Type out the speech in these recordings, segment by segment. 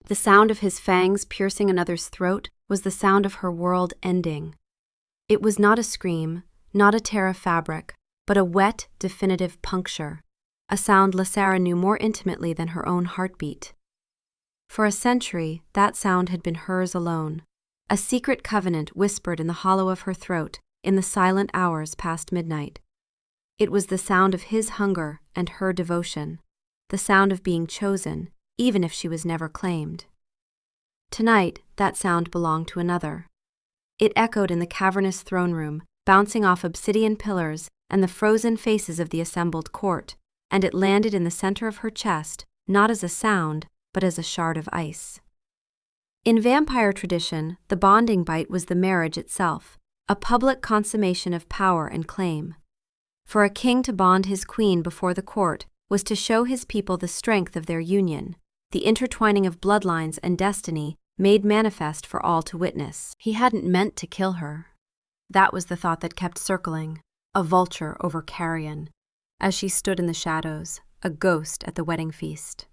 The sound of his fangs piercing another's throat was the sound of her world ending. It was not a scream, not a tear of fabric, but a wet, definitive puncture, a sound Lysera knew more intimately than her own heartbeat. For a century, that sound had been hers alone, a secret covenant whispered in the hollow of her throat in the silent hours past midnight. It was the sound of his hunger and her devotion, the sound of being chosen, even if she was never claimed. Tonight, that sound belonged to another. It echoed in the cavernous throne room, bouncing off obsidian pillars and the frozen faces of the assembled court, and it landed in the center of her chest, not as a sound, but as a shard of ice. In vampire tradition, the bonding bite was the marriage itself, a public consummation of power and claim. For a king to bond his queen before the court was to show his people the strength of their union, the intertwining of bloodlines and destiny made manifest for all to witness. He hadn't meant to kill her. That was the thought that kept circling, a vulture over carrion, as she stood in the shadows, a ghost at the wedding feast.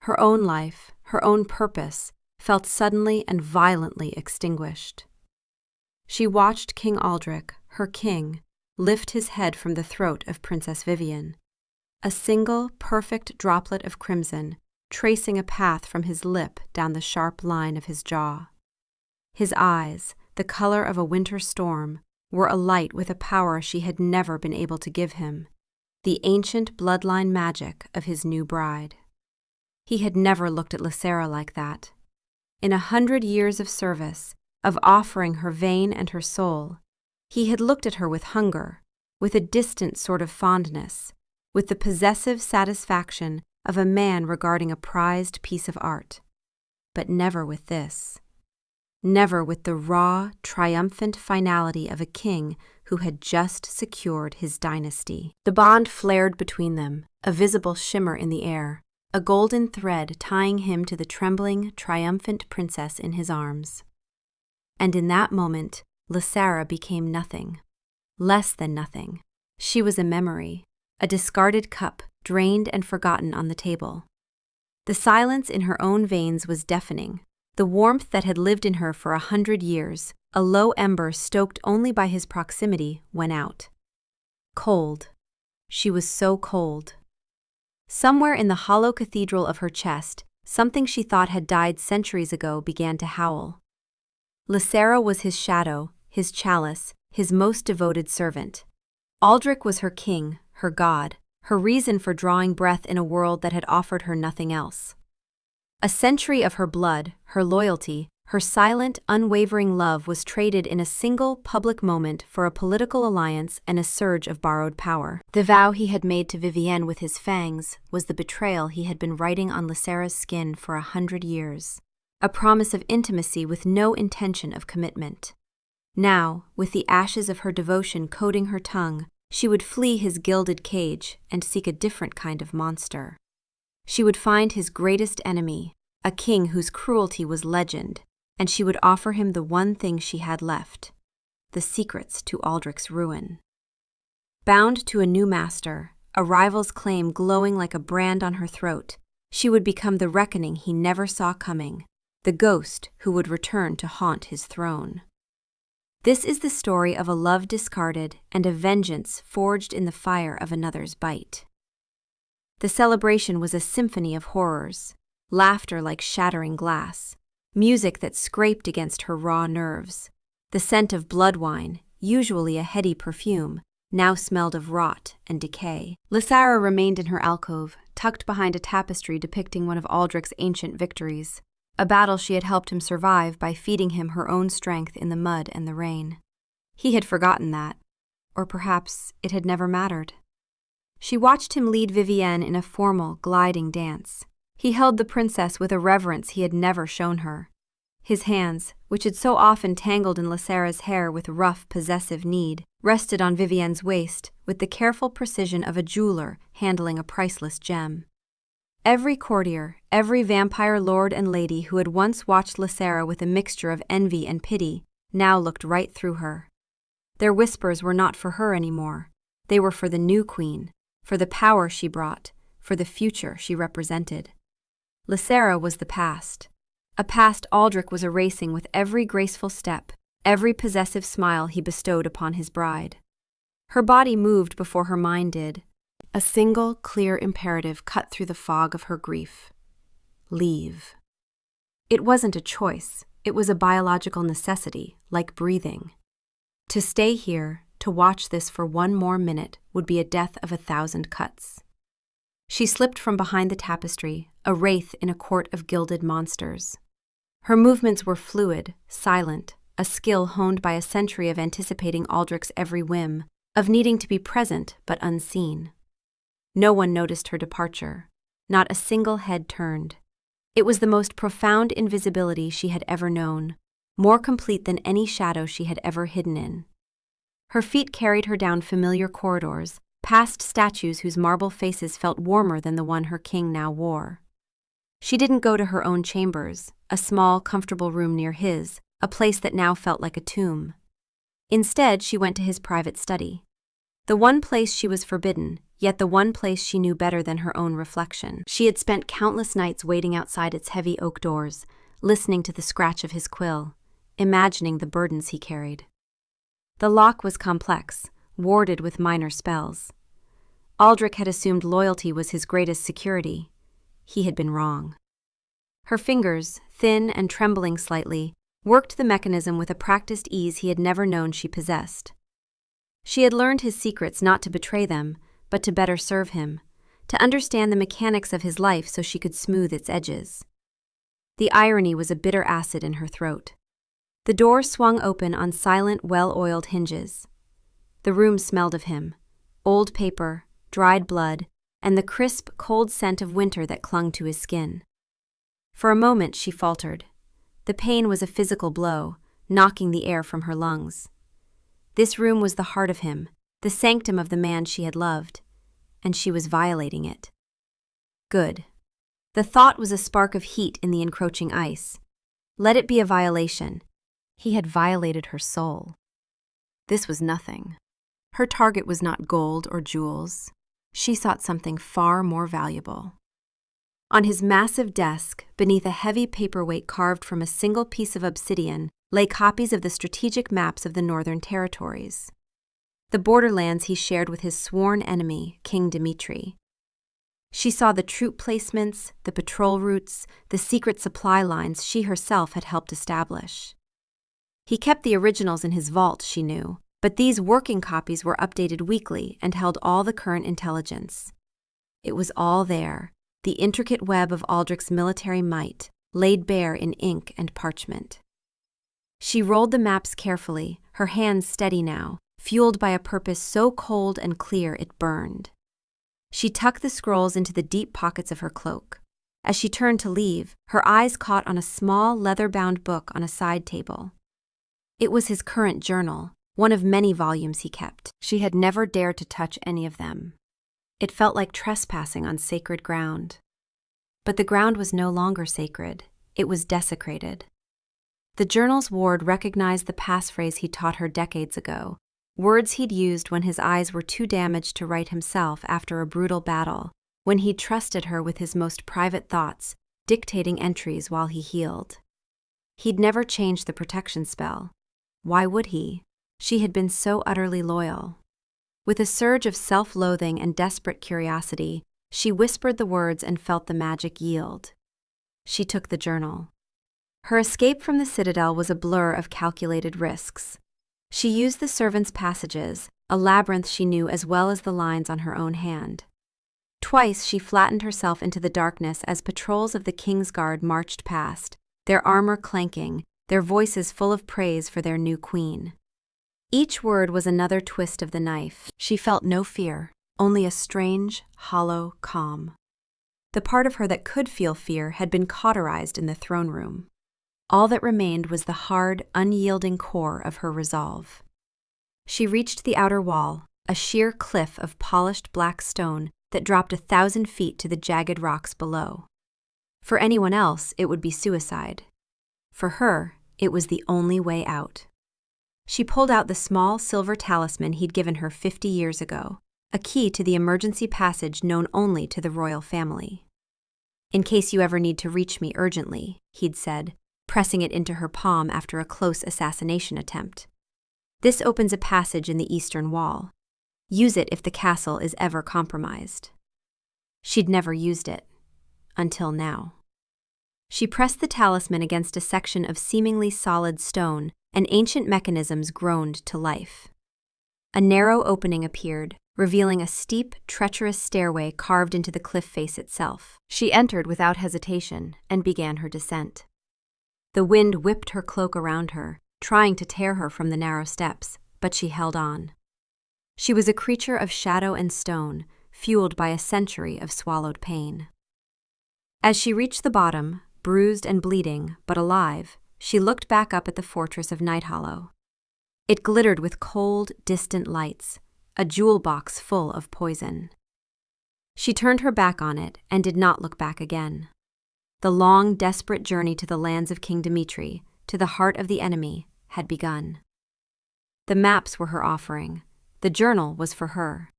Her own life, her own purpose, felt suddenly and violently extinguished. She watched King Aldrich, her king, lift his head from the throat of Princess Vivienne, a single, perfect droplet of crimson tracing a path from his lip down the sharp line of his jaw. His eyes, the color of a winter storm, were alight with a power she had never been able to give him, the ancient bloodline magic of his new bride. He had never looked at Lysera like that. In 100 years of service, of offering her vein and her soul, he had looked at her with hunger, with a distant sort of fondness, with the possessive satisfaction of a man regarding a prized piece of art. But never with this. Never with the raw, triumphant finality of a king who had just secured his dynasty. The bond flared between them, a visible shimmer in the air, a golden thread tying him to the trembling, triumphant princess in his arms. And in that moment, Lysera became nothing. Less than nothing. She was a memory, a discarded cup drained and forgotten on the table. The silence in her own veins was deafening. The warmth that had lived in her for 100 years, a low ember stoked only by his proximity, went out. Cold. She was so cold. Somewhere in the hollow cathedral of her chest, something she thought had died centuries ago began to howl. Lysera was his shadow, his chalice, his most devoted servant. Aldrich was her king, her god, her reason for drawing breath in a world that had offered her nothing else. A century of her blood, her loyalty, her silent, unwavering love was traded in a single public moment for a political alliance and a surge of borrowed power. The vow he had made to Vivienne with his fangs was the betrayal he had been writing on Lysera's skin for 100 years, a promise of intimacy with no intention of commitment. Now, with the ashes of her devotion coating her tongue, she would flee his gilded cage and seek a different kind of monster. She would find his greatest enemy, a king whose cruelty was legend, and she would offer him the one thing she had left, the secrets to Aldrich's ruin. Bound to a new master, a rival's claim glowing like a brand on her throat, she would become the reckoning he never saw coming, the ghost who would return to haunt his throne. This is the story of a love discarded and a vengeance forged in the fire of another's bite. The celebration was a symphony of horrors, laughter like shattering glass, music that scraped against her raw nerves. The scent of blood wine, usually a heady perfume, now smelled of rot and decay. Lysera remained in her alcove, tucked behind a tapestry depicting one of Aldrich's ancient victories, a battle she had helped him survive by feeding him her own strength in the mud and the rain. He had forgotten that, or perhaps it had never mattered. She watched him lead Vivienne in a formal, gliding dance. He held the princess with a reverence he had never shown her. His hands, which had so often tangled in Lysera's hair with rough, possessive need, rested on Vivienne's waist with the careful precision of a jeweler handling a priceless gem. Every courtier, every vampire lord and lady who had once watched Lysera with a mixture of envy and pity, now looked right through her. Their whispers were not for her anymore. They were for the new queen, for the power she brought, for the future she represented. Lysera was the past, A past Aldrich was erasing with every graceful step, every possessive smile he bestowed upon his bride. Her body moved before her mind did. A single, clear imperative cut through the fog of her grief. Leave. It wasn't a choice, it was a biological necessity, like breathing. To stay here, to watch this for one more minute, would be a death of 1,000 cuts. She slipped from behind the tapestry, a wraith in a court of gilded monsters. Her movements were fluid, silent, a skill honed by a century of anticipating Aldrich's every whim, of needing to be present but unseen. No one noticed her departure. Not a single head turned. It was the most profound invisibility she had ever known, more complete than any shadow she had ever hidden in. Her feet carried her down familiar corridors, past statues whose marble faces felt warmer than the one her king now wore. She didn't go to her own chambers, a small, comfortable room near his, a place that now felt like a tomb. Instead, she went to his private study. The one place she was forbidden, yet the one place she knew better than her own reflection. She had spent countless nights waiting outside its heavy oak doors, listening to the scratch of his quill, imagining the burdens he carried. The lock was complex, warded with minor spells. Aldrich had assumed loyalty was his greatest security. He had been wrong. Her fingers, thin and trembling slightly, worked the mechanism with a practiced ease he had never known she possessed. She had learned his secrets not to betray them, but to better serve him, to understand the mechanics of his life so she could smooth its edges. The irony was a bitter acid in her throat. The door swung open on silent, well-oiled hinges. The room smelled of him, old paper, dried blood, and the crisp, cold scent of winter that clung to his skin. For a moment she faltered. The pain was a physical blow, knocking the air from her lungs. This room was the heart of him, the sanctum of the man she had loved, and she was violating it. Good. The thought was a spark of heat in the encroaching ice. Let it be a violation. He had violated her soul. This was nothing. Her target was not gold or jewels. She sought something far more valuable. On his massive desk, beneath a heavy paperweight carved from a single piece of obsidian, lay copies of the strategic maps of the Northern Territories, the borderlands he shared with his sworn enemy, King Dmitri. She saw the troop placements, the patrol routes, the secret supply lines she herself had helped establish. He kept the originals in his vault, she knew, but these working copies were updated weekly and held all the current intelligence. It was all there, the intricate web of Aldrich's military might, laid bare in ink and parchment. She rolled the maps carefully, her hands steady now, fueled by a purpose so cold and clear it burned. She tucked the scrolls into the deep pockets of her cloak. As she turned to leave, her eyes caught on a small leather-bound book on a side table. It was his current journal, one of many volumes he kept. She had never dared to touch any of them. It felt like trespassing on sacred ground. But the ground was no longer sacred. It was desecrated. The journal's ward recognized the passphrase he taught her decades ago, words he'd used when his eyes were too damaged to write himself after a brutal battle, when he'd trusted her with his most private thoughts, dictating entries while he healed. He'd never changed the protection spell. Why would he? She had been so utterly loyal. With a surge of self-loathing and desperate curiosity, she whispered the words and felt the magic yield. She took the journal. Her escape from the citadel was a blur of calculated risks. She used the servants' passages, a labyrinth she knew as well as the lines on her own hand. Twice she flattened herself into the darkness as patrols of the King's Guard marched past, their armor clanking, their voices full of praise for their new queen. Each word was another twist of the knife. She felt no fear, only a strange, hollow calm. The part of her that could feel fear had been cauterized in the throne room. All that remained was the hard, unyielding core of her resolve. She reached the outer wall, a sheer cliff of polished black stone that dropped 1,000 feet to the jagged rocks below. For anyone else, it would be suicide. For her, it was the only way out. She pulled out the small silver talisman he'd given her 50 years ago, a key to the emergency passage known only to the royal family. "In case you ever need to reach me urgently," he'd said, pressing it into her palm after a close assassination attempt. "This opens a passage in the eastern wall. Use it if the castle is ever compromised." She'd never used it. Until now. She pressed the talisman against a section of seemingly solid stone, and ancient mechanisms groaned to life. A narrow opening appeared, revealing a steep, treacherous stairway carved into the cliff face itself. She entered without hesitation and began her descent. The wind whipped her cloak around her, trying to tear her from the narrow steps, but she held on. She was a creature of shadow and stone, fueled by a century of swallowed pain. As she reached the bottom, bruised and bleeding, but alive, she looked back up at the fortress of Night Hollow. It glittered with cold, distant lights, a jewel box full of poison. She turned her back on it and did not look back again. The long, desperate journey to the lands of King Dimitri, to the heart of the enemy, had begun. The maps were her offering. The journal was for her.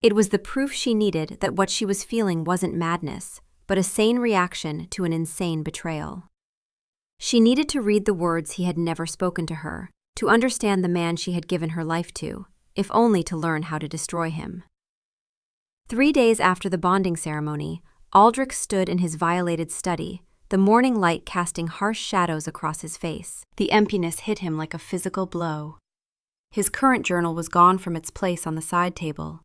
It was the proof she needed that what she was feeling wasn't madness, but a sane reaction to an insane betrayal. She needed to read the words he had never spoken to her, to understand the man she had given her life to, if only to learn how to destroy him. 3 days after the bonding ceremony, Aldrich stood in his violated study, the morning light casting harsh shadows across his face. The emptiness hit him like a physical blow. His current journal was gone from its place on the side table.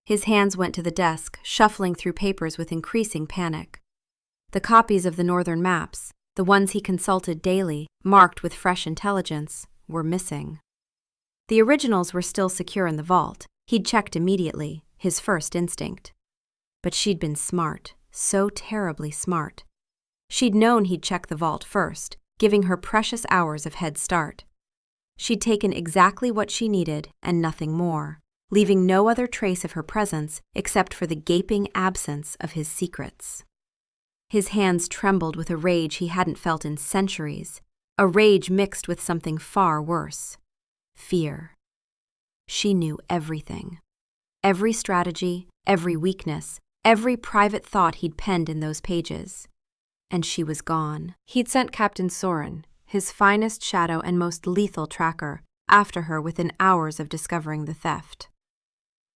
His hands went to the desk, shuffling through papers with increasing panic. The copies of the northern maps, the ones he consulted daily, marked with fresh intelligence, were missing. The originals were still secure in the vault. He'd checked immediately, his first instinct. But she'd been smart, so terribly smart. She'd known he'd check the vault first, giving her precious hours of head start. She'd taken exactly what she needed and nothing more, leaving no other trace of her presence except for the gaping absence of his secrets. His hands trembled with a rage he hadn't felt in centuries, a rage mixed with something far worse. Fear. She knew everything. Every strategy, every weakness, every private thought he'd penned in those pages. And she was gone. He'd sent Captain Soren, his finest shadow and most lethal tracker, after her within hours of discovering the theft.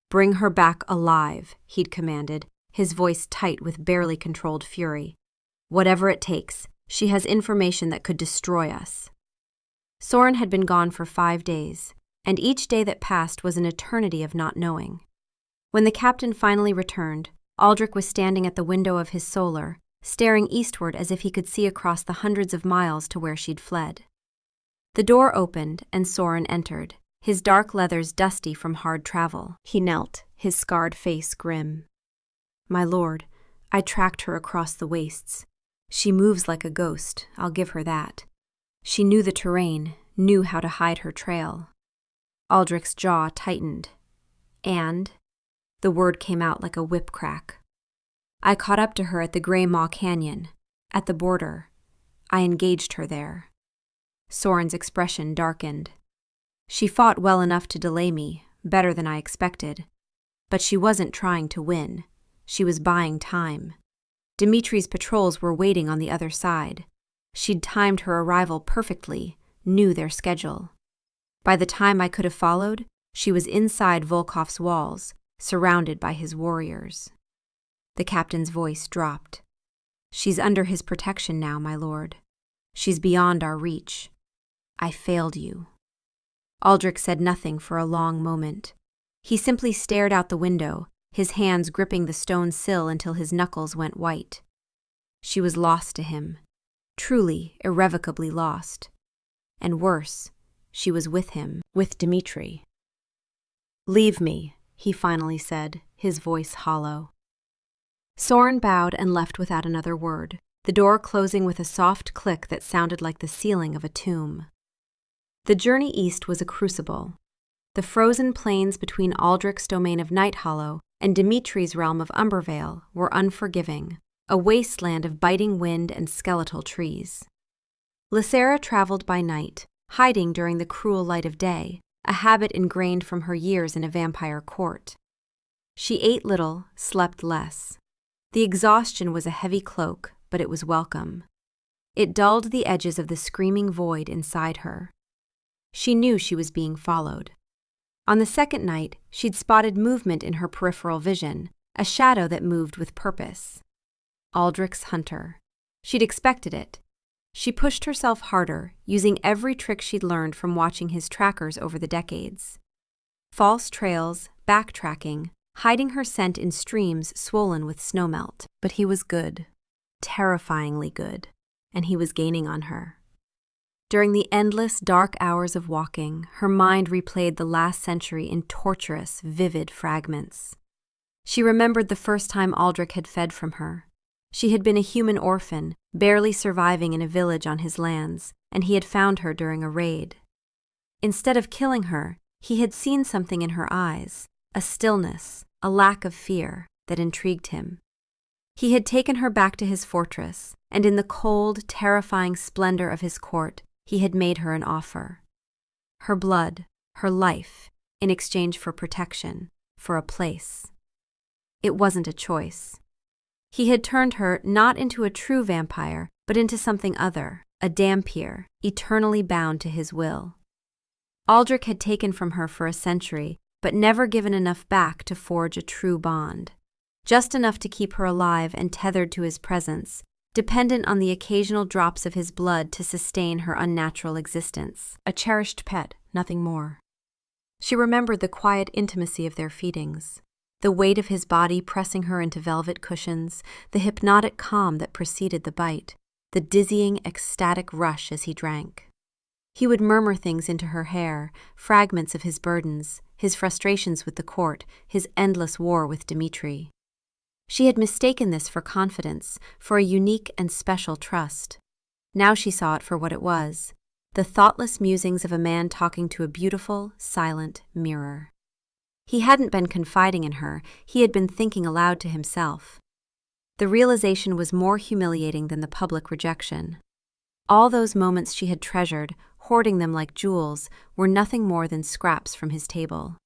"Bring her back alive," he'd commanded, his voice tight with barely controlled fury. "Whatever it takes, she has information that could destroy us." Soren had been gone for 5 days, and each day that passed was an eternity of not knowing. When the captain finally returned, Aldrich was standing at the window of his solar, staring eastward as if he could see across the hundreds of miles to where she'd fled. The door opened and Soren entered, his dark leathers dusty from hard travel. He knelt, his scarred face grim. "My lord, I tracked her across the wastes. She moves like a ghost, I'll give her that. She knew the terrain, knew how to hide her trail." Aldrich's jaw tightened. "And?" The word came out like a whip crack. "I caught up to her at the Grey Maw Canyon, at the border. I engaged her there." Soren's expression darkened. "She fought well enough to delay me, better than I expected. But she wasn't trying to win. She was buying time. Dimitri's patrols were waiting on the other side. She'd timed her arrival perfectly, knew their schedule. By the time I could have followed, she was inside Volkov's walls, surrounded by his warriors." The captain's voice dropped. "She's under his protection now, my lord. She's beyond our reach. I failed you." Aldrich said nothing for a long moment. He simply stared out the window, his hands gripping the stone sill until his knuckles went white. She was lost to him, truly, irrevocably lost. And worse, she was with him, with Dimitri. "Leave me," he finally said, his voice hollow. Soren bowed and left without another word, the door closing with a soft click that sounded like the ceiling of a tomb. The journey east was a crucible. The frozen plains between Aldrich's domain of Night Hollow and Dimitri's realm of Umbervale were unforgiving, a wasteland of biting wind and skeletal trees. Lysera traveled by night, hiding during the cruel light of day, a habit ingrained from her years in a vampire court. She ate little, slept less. The exhaustion was a heavy cloak, but it was welcome. It dulled the edges of the screaming void inside her. She knew she was being followed. On the second night, she'd spotted movement in her peripheral vision, a shadow that moved with purpose. Aldrich's hunter. She'd expected it. She pushed herself harder, using every trick she'd learned from watching his trackers over the decades. False trails, backtracking, hiding her scent in streams swollen with snowmelt. But he was good, terrifyingly good, and he was gaining on her. During the endless, dark hours of walking, her mind replayed the last century in torturous, vivid fragments. She remembered the first time Aldrich had fed from her. She had been a human orphan, barely surviving in a village on his lands, and he had found her during a raid. Instead of killing her, he had seen something in her eyes, a stillness, a lack of fear, that intrigued him. He had taken her back to his fortress, and in the cold, terrifying splendor of his court, he had made her an offer. Her blood, her life, in exchange for protection, for a place. It wasn't a choice. He had turned her not into a true vampire, but into something other, a dhampir, eternally bound to his will. Aldrich had taken from her for a century, but never given enough back to forge a true bond. Just enough to keep her alive and tethered to his presence, dependent on the occasional drops of his blood to sustain her unnatural existence. A cherished pet, nothing more. She remembered the quiet intimacy of their feedings, the weight of his body pressing her into velvet cushions, the hypnotic calm that preceded the bite, the dizzying, ecstatic rush as he drank. He would murmur things into her hair, fragments of his burdens, his frustrations with the court, his endless war with Dmitri. She had mistaken this for confidence, for a unique and special trust. Now she saw it for what it was, the thoughtless musings of a man talking to a beautiful, silent mirror. He hadn't been confiding in her, he had been thinking aloud to himself. The realization was more humiliating than the public rejection. All those moments she had treasured, hoarding them like jewels, were nothing more than scraps from his table.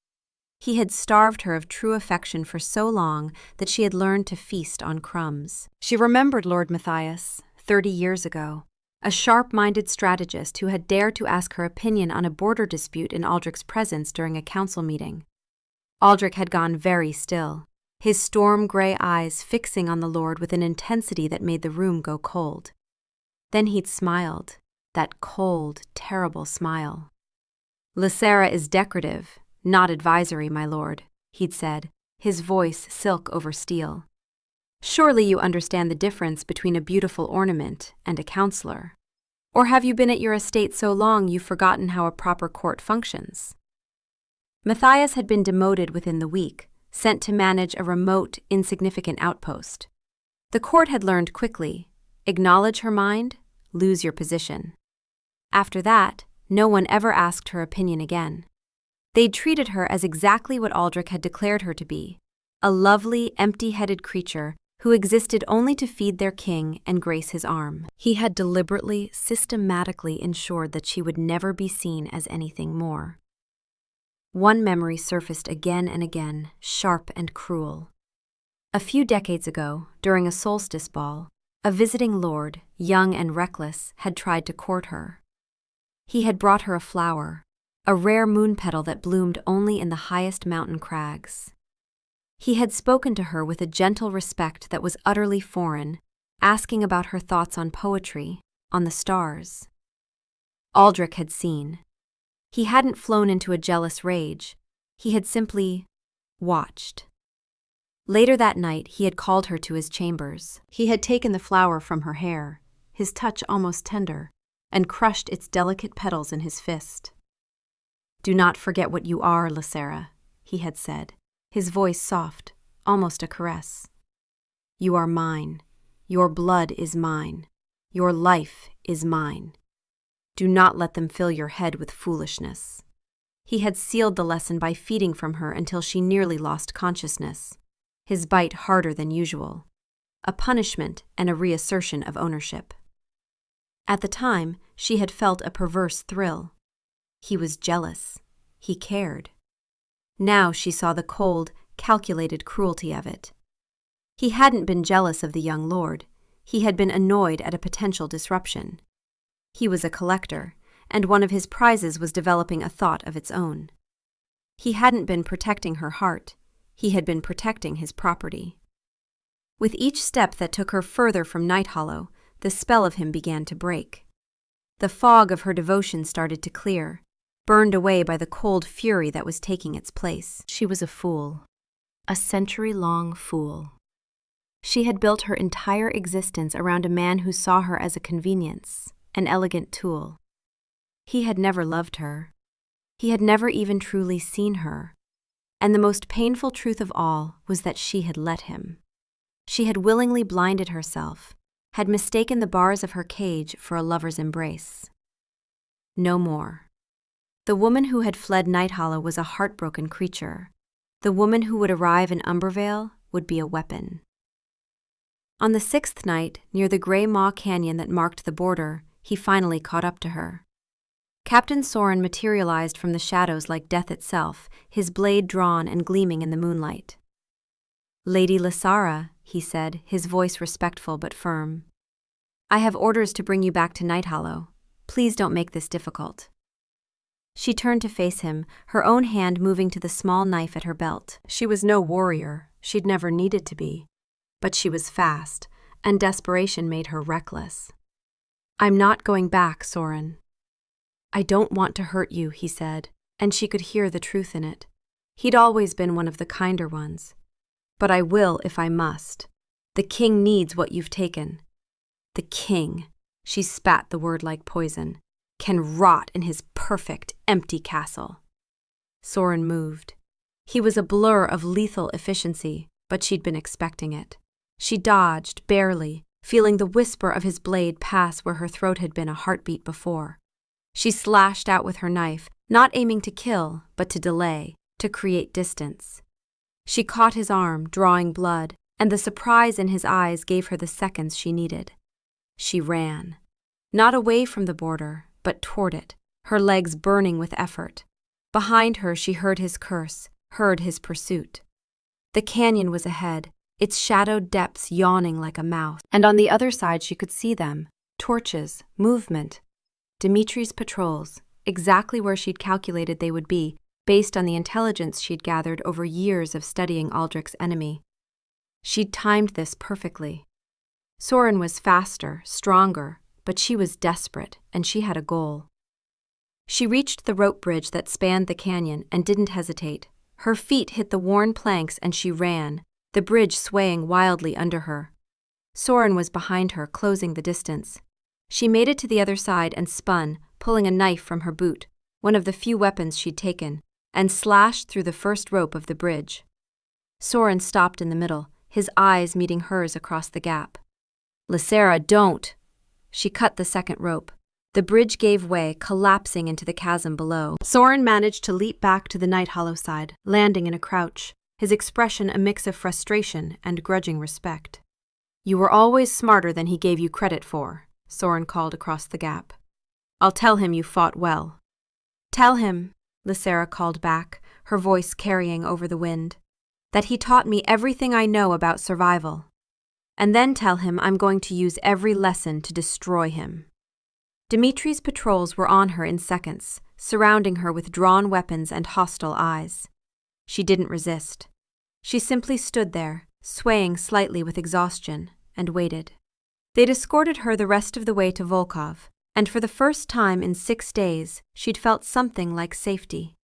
He had starved her of true affection for so long that she had learned to feast on crumbs. She remembered Lord Matthias, 30 years ago, a sharp-minded strategist who had dared to ask her opinion on a border dispute in Aldrich's presence during a council meeting. Aldrich had gone very still, his storm-gray eyes fixing on the Lord with an intensity that made the room go cold. Then he'd smiled, that cold, terrible smile. "Lysera is decorative, not advisory, my lord," he'd said, his voice silk over steel. "Surely you understand the difference between a beautiful ornament and a counselor. Or have you been at your estate so long you've forgotten how a proper court functions?" Matthias had been demoted within the week, sent to manage a remote, insignificant outpost. The court had learned quickly, acknowledge her mind, lose your position. After that, no one ever asked her opinion again. They'd treated her as exactly what Aldrich had declared her to be, a lovely, empty-headed creature who existed only to feed their king and grace his arm. He had deliberately, systematically ensured that she would never be seen as anything more. One memory surfaced again and again, sharp and cruel. A few decades ago, during a solstice ball, a visiting lord, young and reckless, had tried to court her. He had brought her a flower, a rare moon petal that bloomed only in the highest mountain crags. He had spoken to her with a gentle respect that was utterly foreign, asking about her thoughts on poetry, on the stars. Aldrich had seen. He hadn't flown into a jealous rage. He had simply watched. Later that night, he had called her to his chambers. He had taken the flower from her hair, his touch almost tender, and crushed its delicate petals in his fist. "Do not forget what you are, Lysera," he had said, his voice soft, almost a caress. "You are mine. Your blood is mine. Your life is mine. Do not let them fill your head with foolishness." He had sealed the lesson by feeding from her until she nearly lost consciousness, his bite harder than usual, a punishment and a reassertion of ownership. At the time, she had felt a perverse thrill. He was jealous. He cared. Now she saw the cold, calculated cruelty of it. He hadn't been jealous of the young lord. He had been annoyed at a potential disruption. He was a collector, and one of his prizes was developing a thought of its own. He hadn't been protecting her heart. He had been protecting his property. With each step that took her further from Night Hollow, the spell of him began to break. The fog of her devotion started to clear, burned away by the cold fury that was taking its place. She was a fool. A century-long fool. She had built her entire existence around a man who saw her as a convenience, an elegant tool. He had never loved her. He had never even truly seen her. And the most painful truth of all was that she had let him. She had willingly blinded herself, had mistaken the bars of her cage for a lover's embrace. No more. The woman who had fled Night Hollow was a heartbroken creature. The woman who would arrive in Umbervale would be a weapon. On the 6th night, near the Grey Maw Canyon that marked the border, he finally caught up to her. Captain Soren materialized from the shadows like death itself, his blade drawn and gleaming in the moonlight. "Lady Lysara," he said, his voice respectful but firm. "I have orders to bring you back to Night Hollow. Please don't make this difficult." She turned to face him, her own hand moving to the small knife at her belt. She was no warrior, she'd never needed to be. But she was fast, and desperation made her reckless. "I'm not going back, Soren." "I don't want to hurt you," he said, and she could hear the truth in it. He'd always been one of the kinder ones. "But I will if I must. The king needs what you've taken." The king, she spat the word like poison, can rot in his perfect, empty castle. Soren moved. He was a blur of lethal efficiency, but she'd been expecting it. She dodged, barely, feeling the whisper of his blade pass where her throat had been a heartbeat before. She slashed out with her knife, not aiming to kill, but to delay, to create distance. She caught his arm, drawing blood, and the surprise in his eyes gave her the seconds she needed. She ran. Not away from the border, but toward it, her legs burning with effort. Behind her she heard his curse, heard his pursuit. The canyon was ahead, its shadowed depths yawning like a mouth, and on the other side she could see them, torches, movement. Dimitri's patrols, exactly where she'd calculated they would be, based on the intelligence she'd gathered over years of studying Aldrich's enemy. She'd timed this perfectly. Soren was faster, stronger, but she was desperate, and she had a goal. She reached the rope bridge that spanned the canyon and didn't hesitate. Her feet hit the worn planks and she ran, the bridge swaying wildly under her. Soren was behind her, closing the distance. She made it to the other side and spun, pulling a knife from her boot, one of the few weapons she'd taken, and slashed through the first rope of the bridge. Soren stopped in the middle, his eyes meeting hers across the gap. "Lysara, don't!" She cut the second rope. The bridge gave way, collapsing into the chasm below. Soren managed to leap back to the Night Hollow side, landing in a crouch, his expression a mix of frustration and grudging respect. "You were always smarter than he gave you credit for," Soren called across the gap. "I'll tell him you fought well." "Tell him," Lysara called back, her voice carrying over the wind, "that he taught me everything I know about survival. And then tell him I'm going to use every lesson to destroy him." Dimitri's patrols were on her in seconds, surrounding her with drawn weapons and hostile eyes. She didn't resist. She simply stood there, swaying slightly with exhaustion, and waited. They'd escorted her the rest of the way to Volkov, and for the first time in 6 days, she'd felt something like safety.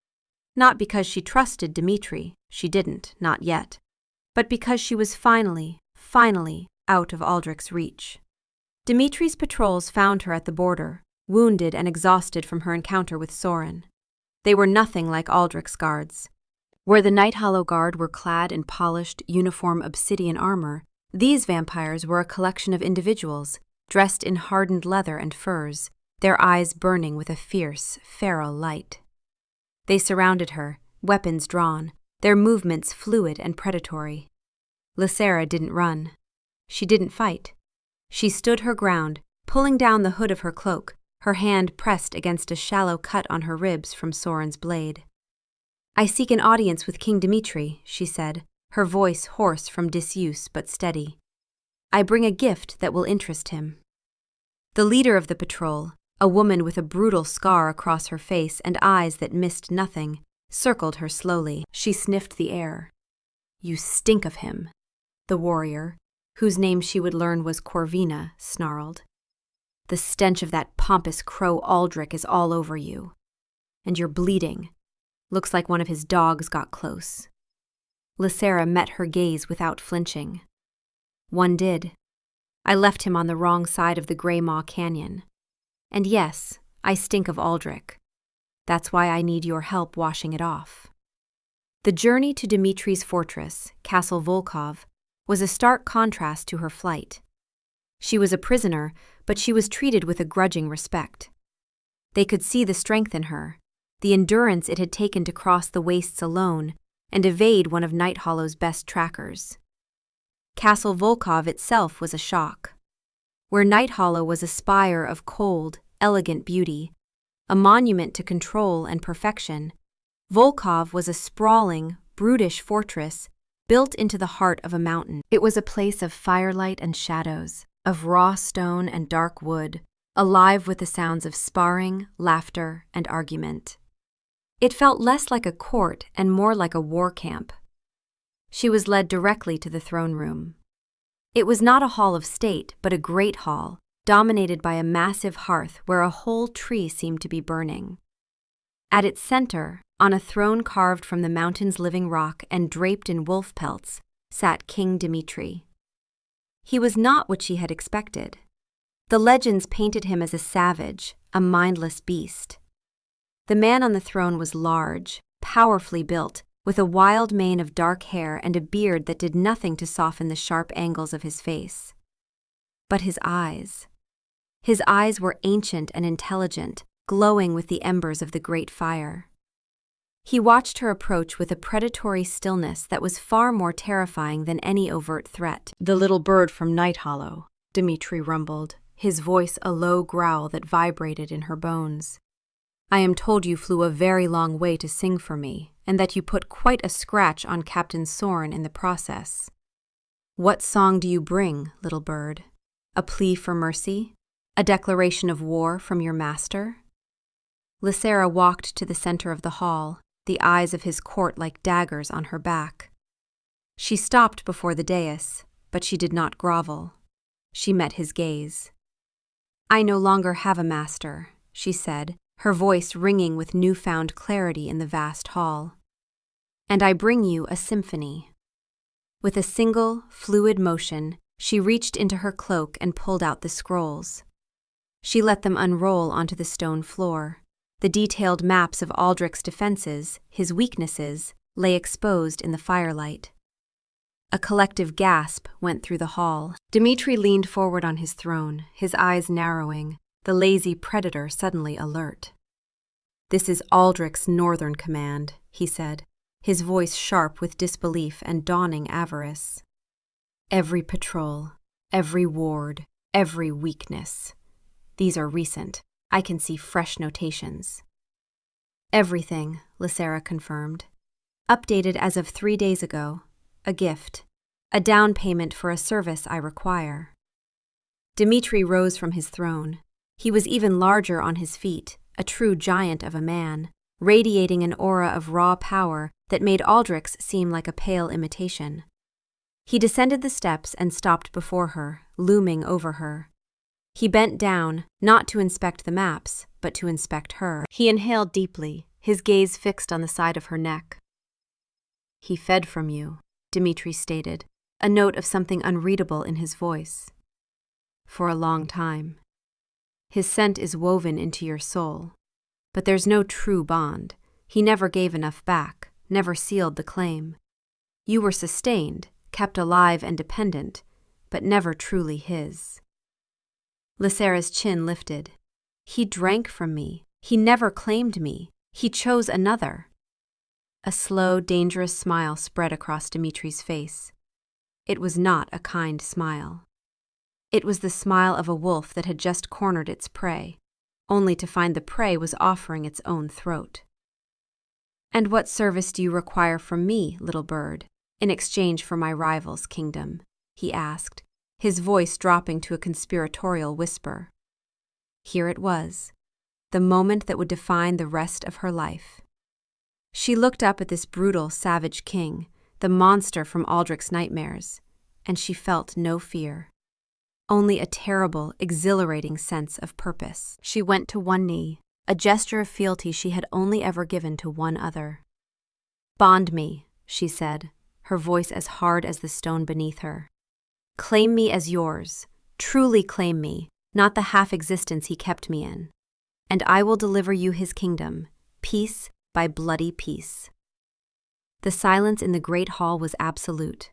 Not because she trusted Dimitri, she didn't, not yet, but because she was finally out of Aldrich's reach. Dimitri's patrols found her at the border, wounded and exhausted from her encounter with Soren. They were nothing like Aldrich's guards. Where the Night Hollow Guard were clad in polished, uniform obsidian armor, these vampires were a collection of individuals, dressed in hardened leather and furs, their eyes burning with a fierce, feral light. They surrounded her, weapons drawn, their movements fluid and predatory. Lysara didn't run. She didn't fight. She stood her ground, pulling down the hood of her cloak, her hand pressed against a shallow cut on her ribs from Soren's blade. "I seek an audience with King Dimitri," she said, her voice hoarse from disuse but steady. "I bring a gift that will interest him." The leader of the patrol, a woman with a brutal scar across her face and eyes that missed nothing, circled her slowly. She sniffed the air. "You stink of him," the warrior, whose name she would learn was Corvina, snarled. "The stench of that pompous crow Aldrich is all over you. And you're bleeding. Looks like one of his dogs got close." Lysera met her gaze without flinching. "One did. I left him on the wrong side of the Grey Maw Canyon. And yes, I stink of Aldrich. That's why I need your help washing it off." The journey to Dmitri's fortress, Castle Volkov, was a stark contrast to her flight. She was a prisoner, but she was treated with a grudging respect. They could see the strength in her, the endurance it had taken to cross the wastes alone and evade one of Nighthollow's best trackers. Castle Volkov itself was a shock. Where Nighthollow was a spire of cold, elegant beauty, a monument to control and perfection, Volkov was a sprawling, brutish fortress built into the heart of a mountain. It was a place of firelight and shadows, of raw stone and dark wood, alive with the sounds of sparring, laughter, and argument. It felt less like a court and more like a war camp. She was led directly to the throne room. It was not a hall of state, but a great hall, dominated by a massive hearth where a whole tree seemed to be burning. At its center, on a throne carved from the mountain's living rock and draped in wolf pelts, sat King Dmitri. He was not what she had expected. The legends painted him as a savage, a mindless beast. The man on the throne was large, powerfully built, with a wild mane of dark hair and a beard that did nothing to soften the sharp angles of his face. But his eyes were ancient and intelligent, glowing with the embers of the great fire. He watched her approach with a predatory stillness that was far more terrifying than any overt threat. "The little bird from Nighthollow," Dmitri rumbled, his voice a low growl that vibrated in her bones. "I am told you flew a very long way to sing for me, and that you put quite a scratch on Captain Sorn in the process. What song do you bring, little bird? A plea for mercy? A declaration of war from your master?" Lysera walked to the center of the hall, the eyes of his court like daggers on her back. She stopped before the dais, but she did not grovel. She met his gaze. "I no longer have a master," she said, her voice ringing with newfound clarity in the vast hall. "And I bring you a symphony." With a single, fluid motion, she reached into her cloak and pulled out the scrolls. She let them unroll onto the stone floor. The detailed maps of Aldrich's defenses, his weaknesses, lay exposed in the firelight. A collective gasp went through the hall. Dmitri leaned forward on his throne, his eyes narrowing, the lazy predator suddenly alert. "This is Aldrich's northern command," he said, his voice sharp with disbelief and dawning avarice. "Every patrol, every ward, every weakness. These are recent. I can see fresh notations." "Everything," Lysera confirmed. "Updated as of 3 days ago. A gift. A down payment for a service I require." Dmitri rose from his throne. He was even larger on his feet, a true giant of a man, radiating an aura of raw power that made Aldrich's seem like a pale imitation. He descended the steps and stopped before her, looming over her. He bent down, not to inspect the maps, but to inspect her. He inhaled deeply, his gaze fixed on the side of her neck. "He fed from you," Dmitri stated, a note of something unreadable in his voice. "For a long time. His scent is woven into your soul. But there's no true bond. He never gave enough back, never sealed the claim. You were sustained, kept alive and dependent, but never truly his." Lysera's chin lifted. "He drank from me. He never claimed me. He chose another." A slow, dangerous smile spread across Dmitri's face. It was not a kind smile. It was the smile of a wolf that had just cornered its prey, only to find the prey was offering its own throat. "And what service do you require from me, little bird?" in exchange for my rival's kingdom?" he asked, his voice dropping to a conspiratorial whisper. Here it was, the moment that would define the rest of her life. She looked up at this brutal, savage king, the monster from Aldrich's nightmares, and she felt no fear. Only a terrible, exhilarating sense of purpose. She went to one knee, a gesture of fealty she had only ever given to one other. "Bond me," she said, her voice as hard as the stone beneath her. "Claim me as yours, truly claim me, not the half-existence he kept me in. And I will deliver you his kingdom, piece by bloody piece." The silence in the great hall was absolute.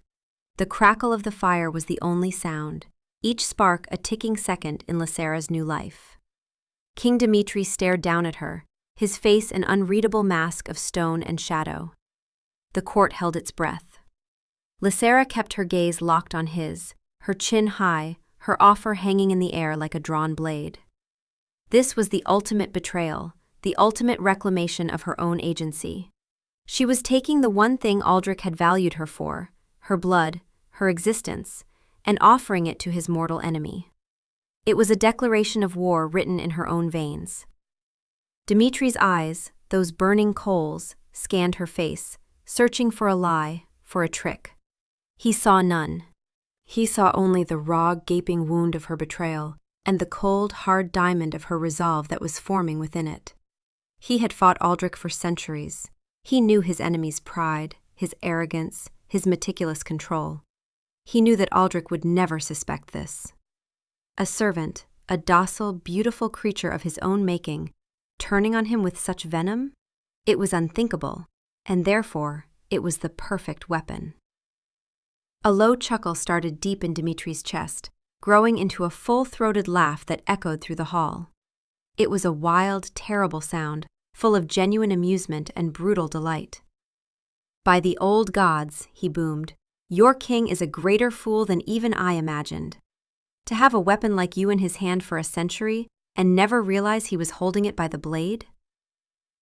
The crackle of the fire was the only sound, each spark a ticking second in Lysera's new life. King Dimitri stared down at her, his face an unreadable mask of stone and shadow. The court held its breath. Lysera kept her gaze locked on his, her chin high, her offer hanging in the air like a drawn blade. This was the ultimate betrayal, the ultimate reclamation of her own agency. She was taking the one thing Aldrich had valued her for, her blood, her existence, and offering it to his mortal enemy. It was a declaration of war written in her own veins. Dimitri's eyes, those burning coals, scanned her face, searching for a lie, for a trick. He saw none. He saw only the raw, gaping wound of her betrayal, and the cold, hard diamond of her resolve that was forming within it. He had fought Aldrich for centuries. He knew his enemy's pride, his arrogance, his meticulous control. He knew that Aldrich would never suspect this. A servant, a docile, beautiful creature of his own making, turning on him with such venom? It was unthinkable, and therefore it was the perfect weapon. A low chuckle started deep in Dimitri's chest, growing into a full-throated laugh that echoed through the hall. It was a wild, terrible sound, full of genuine amusement and brutal delight. "By the old gods," he boomed, "your king is a greater fool than even I imagined. To have a weapon like you in his hand for a century, and never realize he was holding it by the blade?"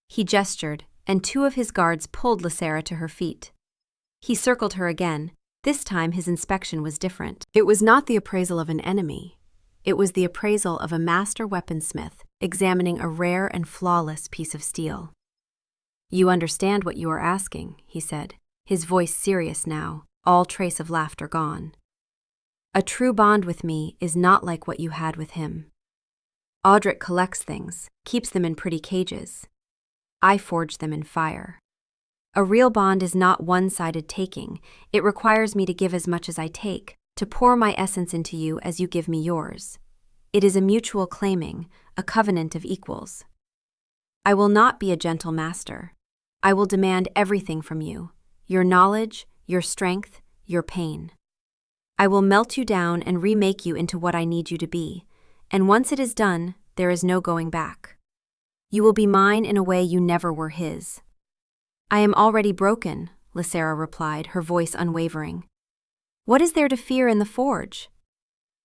He gestured, and two of his guards pulled Lysera to her feet. He circled her again. This time his inspection was different. It was not the appraisal of an enemy. It was the appraisal of a master weaponsmith examining a rare and flawless piece of steel. "You understand what you are asking," he said, his voice serious now, all trace of laughter gone. "A true bond with me is not like what you had with him. Aldrich collects things, keeps them in pretty cages. I forge them in fire. A real bond is not one-sided taking. It requires me to give as much as I take, to pour my essence into you as you give me yours. It is a mutual claiming, a covenant of equals. I will not be a gentle master. I will demand everything from you, your knowledge, your strength, your pain. I will melt you down and remake you into what I need you to be, and once it is done, there is no going back. You will be mine in a way you never were his." "I am already broken," Lysera replied, her voice unwavering. "What is there to fear in the forge?"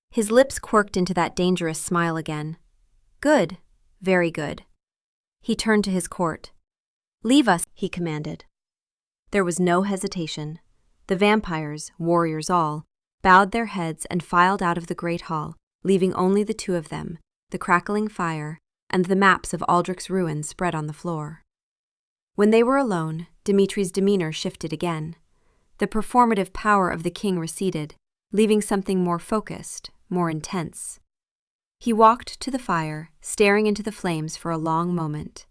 His lips quirked into that dangerous smile again. "Good, very good." He turned to his court. "Leave us," he commanded. There was no hesitation. The vampires, warriors all, bowed their heads and filed out of the great hall, leaving only the two of them, the crackling fire, and the maps of Aldrich's ruins spread on the floor. When they were alone, Dimitri's demeanor shifted again. The performative power of the king receded, leaving something more focused, more intense. He walked to the fire, staring into the flames for a long moment.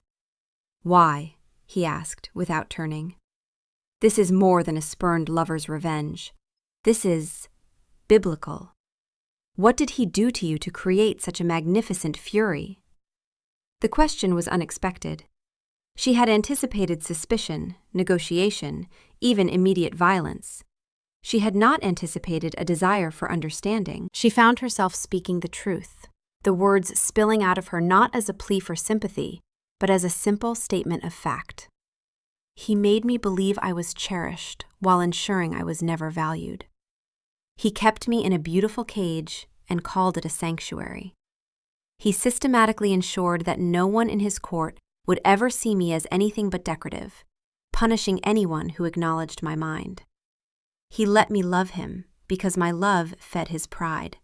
"Why?" he asked, without turning. "This is more than a spurned lover's revenge. This is biblical. What did he do to you to create such a magnificent fury?" The question was unexpected. She had anticipated suspicion, negotiation, even immediate violence. She had not anticipated a desire for understanding. She found herself speaking the truth, the words spilling out of her not as a plea for sympathy, but as a simple statement of fact. "He made me believe I was cherished while ensuring I was never valued. He kept me in a beautiful cage and called it a sanctuary. He systematically ensured that no one in his court would ever see me as anything but decorative, punishing anyone who acknowledged my mind. He let me love him because my love fed his pride.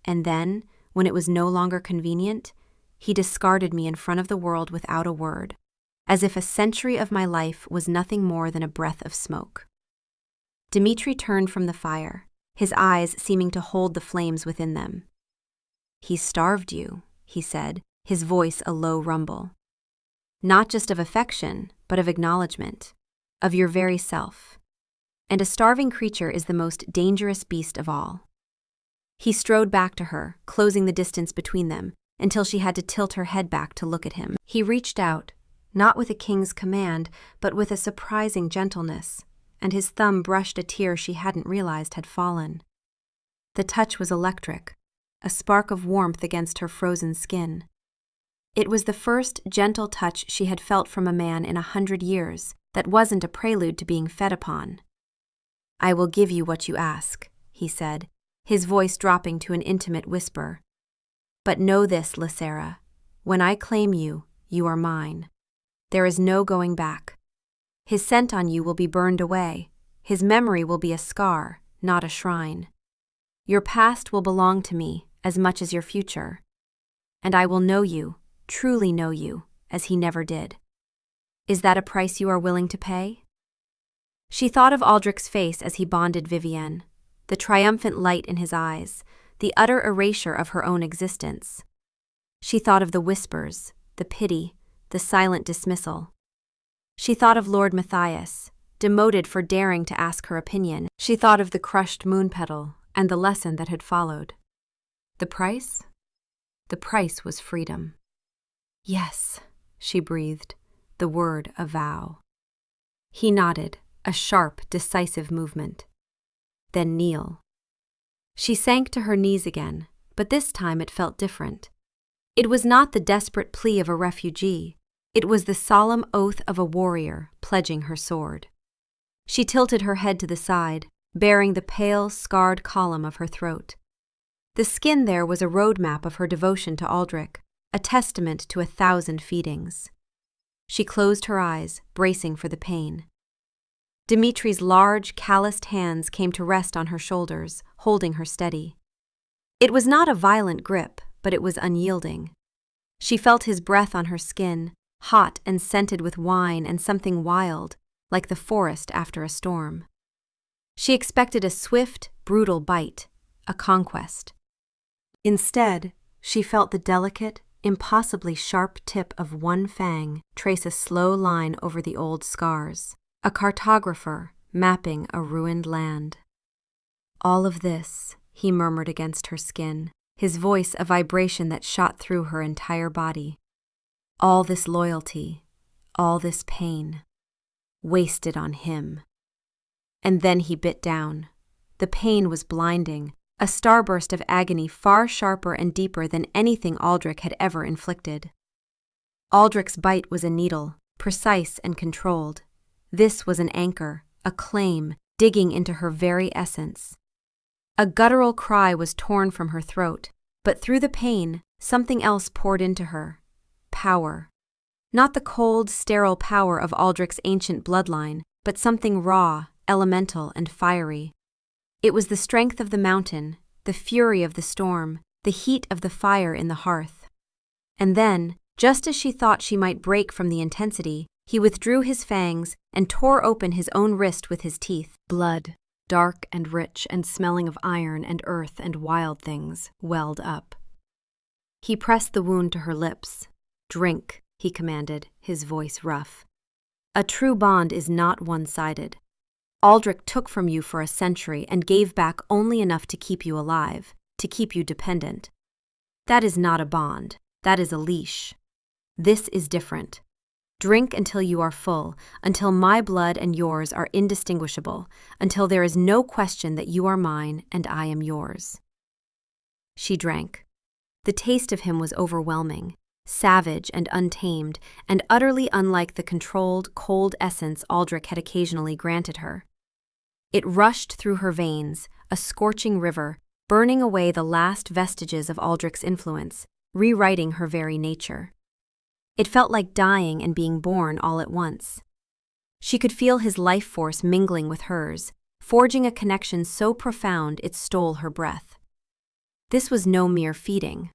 And then, when it was no longer convenient, he discarded me in front of the world without a word, as if a century of my life was nothing more than a breath of smoke. Dmitri turned from the fire, his eyes seeming to hold the flames within them. "He starved you," he said, his voice a low rumble. "Not just of affection, but of acknowledgement, of your very self. And a starving creature is the most dangerous beast of all." He strode back to her, closing the distance between them, until she had to tilt her head back to look at him. He reached out, not with a king's command, but with a surprising gentleness, and his thumb brushed a tear she hadn't realized had fallen. The touch was electric, a spark of warmth against her frozen skin. It was the first gentle touch she had felt from a man in 100 years that wasn't a prelude to being fed upon. "I will give you what you ask," he said, his voice dropping to an intimate whisper. "But know this, Lysera, when I claim you, you are mine. There is no going back. His scent on you will be burned away. His memory will be a scar, not a shrine. Your past will belong to me as much as your future. And I will know you, truly know you, as he never did. Is that a price you are willing to pay?" She thought of Aldrich's face as he bonded Vivienne, the triumphant light in his eyes, the utter erasure of her own existence. She thought of the whispers, the pity, the silent dismissal. She thought of Lord Matthias, demoted for daring to ask her opinion. She thought of the crushed moon petal and the lesson that had followed. The price? The price was freedom. "Yes," she breathed, the word a vow. He nodded, a sharp, decisive movement. "Then kneel." She sank to her knees again, but this time it felt different. It was not the desperate plea of a refugee. It was the solemn oath of a warrior pledging her sword. She tilted her head to the side, baring the pale, scarred column of her throat. The skin there was a roadmap of her devotion to Aldrich, a testament to 1,000 feedings. She closed her eyes, bracing for the pain. Dimitri's large, calloused hands came to rest on her shoulders, holding her steady. It was not a violent grip, but it was unyielding. She felt his breath on her skin, hot and scented with wine and something wild, like the forest after a storm. She expected a swift, brutal bite, a conquest. Instead, she felt the delicate, impossibly sharp tip of one fang trace a slow line over the old scars, a cartographer mapping a ruined land. "All of this," he murmured against her skin, his voice a vibration that shot through her entire body. "All this loyalty, all this pain, wasted on him." And then he bit down. The pain was blinding, a starburst of agony far sharper and deeper than anything Aldrich had ever inflicted. Aldrich's bite was a needle, precise and controlled. This was an anchor, a claim, digging into her very essence. A guttural cry was torn from her throat, but through the pain, something else poured into her. Power. Not the cold, sterile power of Aldrich's ancient bloodline, but something raw, elemental, and fiery. It was the strength of the mountain, the fury of the storm, the heat of the fire in the hearth. And then, just as she thought she might break from the intensity, he withdrew his fangs and tore open his own wrist with his teeth. Blood, dark and rich and smelling of iron and earth and wild things, welled up. He pressed the wound to her lips. "Drink," he commanded, his voice rough. "A true bond is not one-sided. Aldrich took from you for a century and gave back only enough to keep you alive, to keep you dependent. That is not a bond, that is a leash. This is different. Drink until you are full, until my blood and yours are indistinguishable, until there is no question that you are mine and I am yours." She drank. The taste of him was overwhelming, savage and untamed, and utterly unlike the controlled, cold essence Aldrich had occasionally granted her. It rushed through her veins, a scorching river, burning away the last vestiges of Aldrich's influence, rewriting her very nature. It felt like dying and being born all at once. She could feel his life force mingling with hers, forging a connection so profound it stole her breath. This was no mere feeding.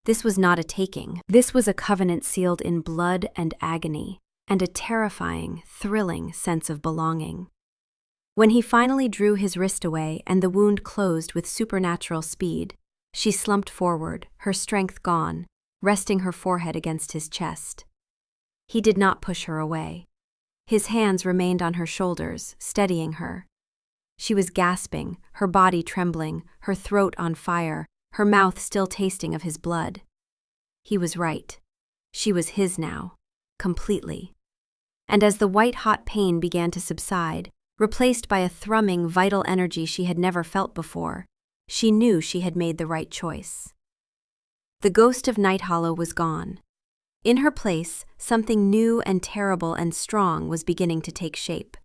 This was not a taking. This was a covenant sealed in blood and agony, and a terrifying, thrilling sense of belonging. When he finally drew his wrist away and the wound closed with supernatural speed, she slumped forward, her strength gone, resting her forehead against his chest. He did not push her away. His hands remained on her shoulders, steadying her. She was gasping, her body trembling, her throat on fire, her mouth still tasting of his blood. He was right. She was his now, completely. And as the white-hot pain began to subside, replaced by a thrumming, vital energy she had never felt before, she knew she had made the right choice. The ghost of Night Hollow was gone. In her place, something new and terrible and strong was beginning to take shape.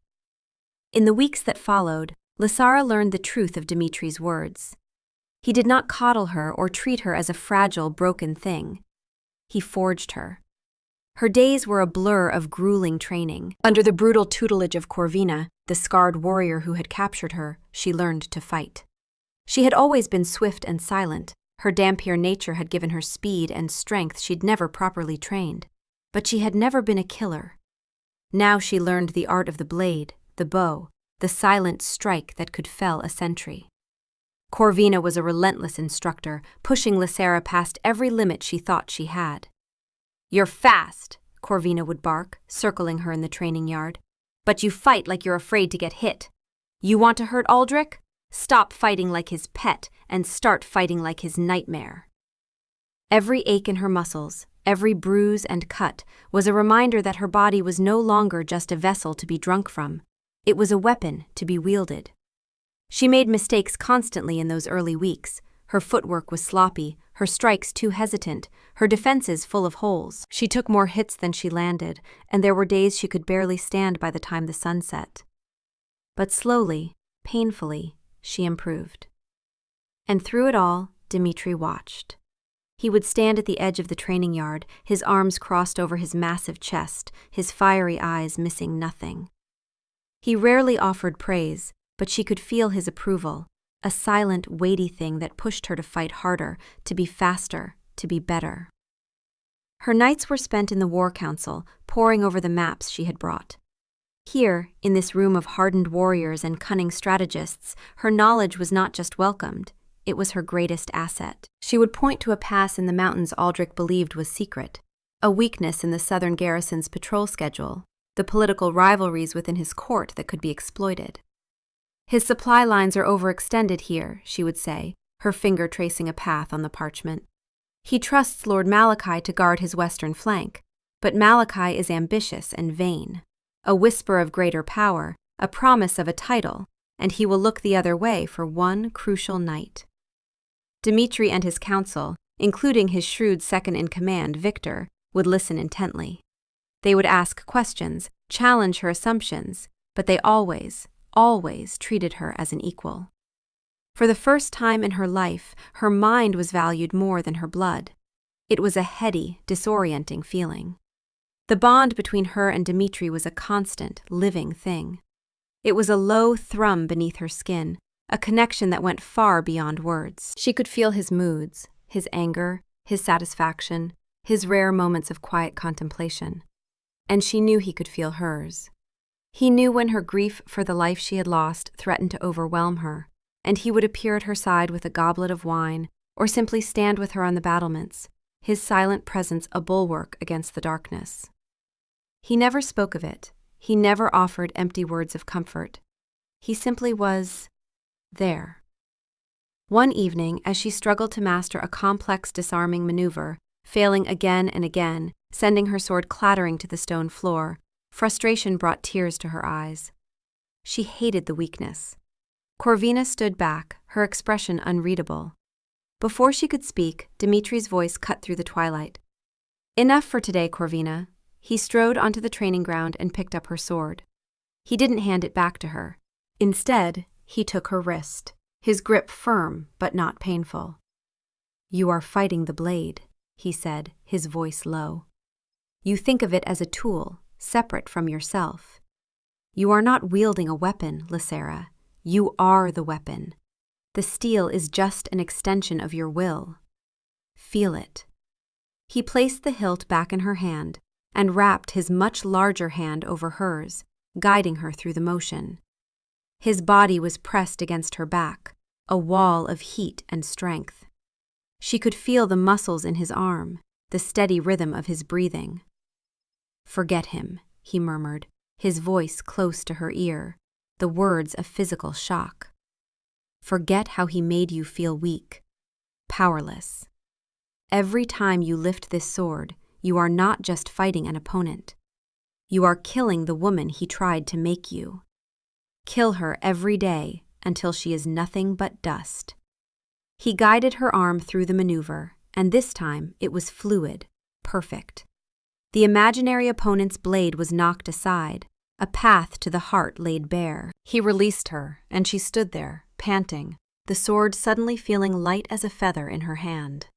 In the weeks that followed, Lysara learned the truth of Dimitri's words. He did not coddle her or treat her as a fragile, broken thing. He forged her. Her days were a blur of grueling training. Under the brutal tutelage of Corvina, the scarred warrior who had captured her, she learned to fight. She had always been swift and silent. Her Dampier nature had given her speed and strength she'd never properly trained. But she had never been a killer. Now she learned the art of the blade, the bow, the silent strike that could fell a sentry. Corvina was a relentless instructor, pushing Lysara past every limit she thought she had. "You're fast," Corvina would bark, circling her in the training yard. "But you fight like you're afraid to get hit. You want to hurt Aldrich? Stop fighting like his pet and start fighting like his nightmare." Every ache in her muscles, every bruise and cut, was a reminder that her body was no longer just a vessel to be drunk from. It was a weapon to be wielded. She made mistakes constantly in those early weeks. Her footwork was sloppy, her strikes too hesitant, her defenses full of holes. She took more hits than she landed, and there were days she could barely stand by the time the sun set. But slowly, painfully, she improved. And through it all, Dimitri watched. He would stand at the edge of the training yard, his arms crossed over his massive chest, his fiery eyes missing nothing. He rarely offered praise, but she could feel his approval, a silent, weighty thing that pushed her to fight harder, to be faster, to be better. Her nights were spent in the War Council, poring over the maps she had brought. Here, in this room of hardened warriors and cunning strategists, her knowledge was not just welcomed, it was her greatest asset. She would point to a pass in the mountains Aldrich believed was secret, a weakness in the southern garrison's patrol schedule, the political rivalries within his court that could be exploited. "His supply lines are overextended here," she would say, her finger tracing a path on the parchment. "He trusts Lord Malachi to guard his western flank, but Malachi is ambitious and vain. A whisper of greater power, a promise of a title, and he will look the other way for one crucial night." Dimitri and his council, including his shrewd second-in-command, Victor, would listen intently. They would ask questions, challenge her assumptions, but they always treated her as an equal. For the first time in her life, her mind was valued more than her blood. It was a heady, disorienting feeling. The bond between her and Dimitri was a constant, living thing. It was a low thrum beneath her skin, a connection that went far beyond words. She could feel his moods, his anger, his satisfaction, his rare moments of quiet contemplation. And she knew he could feel hers. He knew when her grief for the life she had lost threatened to overwhelm her, and he would appear at her side with a goblet of wine, or simply stand with her on the battlements, his silent presence a bulwark against the darkness. He never spoke of it. He never offered empty words of comfort. He simply was there. One evening, as she struggled to master a complex disarming maneuver, failing again and again, sending her sword clattering to the stone floor, frustration brought tears to her eyes. She hated the weakness. Corvina stood back, her expression unreadable. Before she could speak, Dimitri's voice cut through the twilight. "Enough for today, Corvina." He strode onto the training ground and picked up her sword. He didn't hand it back to her. Instead, he took her wrist, his grip firm but not painful. "You are fighting the blade," he said, his voice low. "You think of it as a tool, separate from yourself. You are not wielding a weapon, Lysara. You are the weapon. The steel is just an extension of your will. Feel it. He placed the hilt back in her hand and wrapped his much larger hand over hers, guiding her through the motion. His body was pressed against her back, a wall of heat and strength. She could feel the muscles in his arm, the steady rhythm of his breathing. "Forget him," he murmured, his voice close to her ear, the words a physical shock. "Forget how he made you feel weak, powerless. Every time you lift this sword, you are not just fighting an opponent. You are killing the woman he tried to make you. Kill her every day until she is nothing but dust." He guided her arm through the maneuver, and this time it was fluid, perfect. The imaginary opponent's blade was knocked aside, a path to the heart laid bare. He released her, and she stood there, panting, the sword suddenly feeling light as a feather in her hand.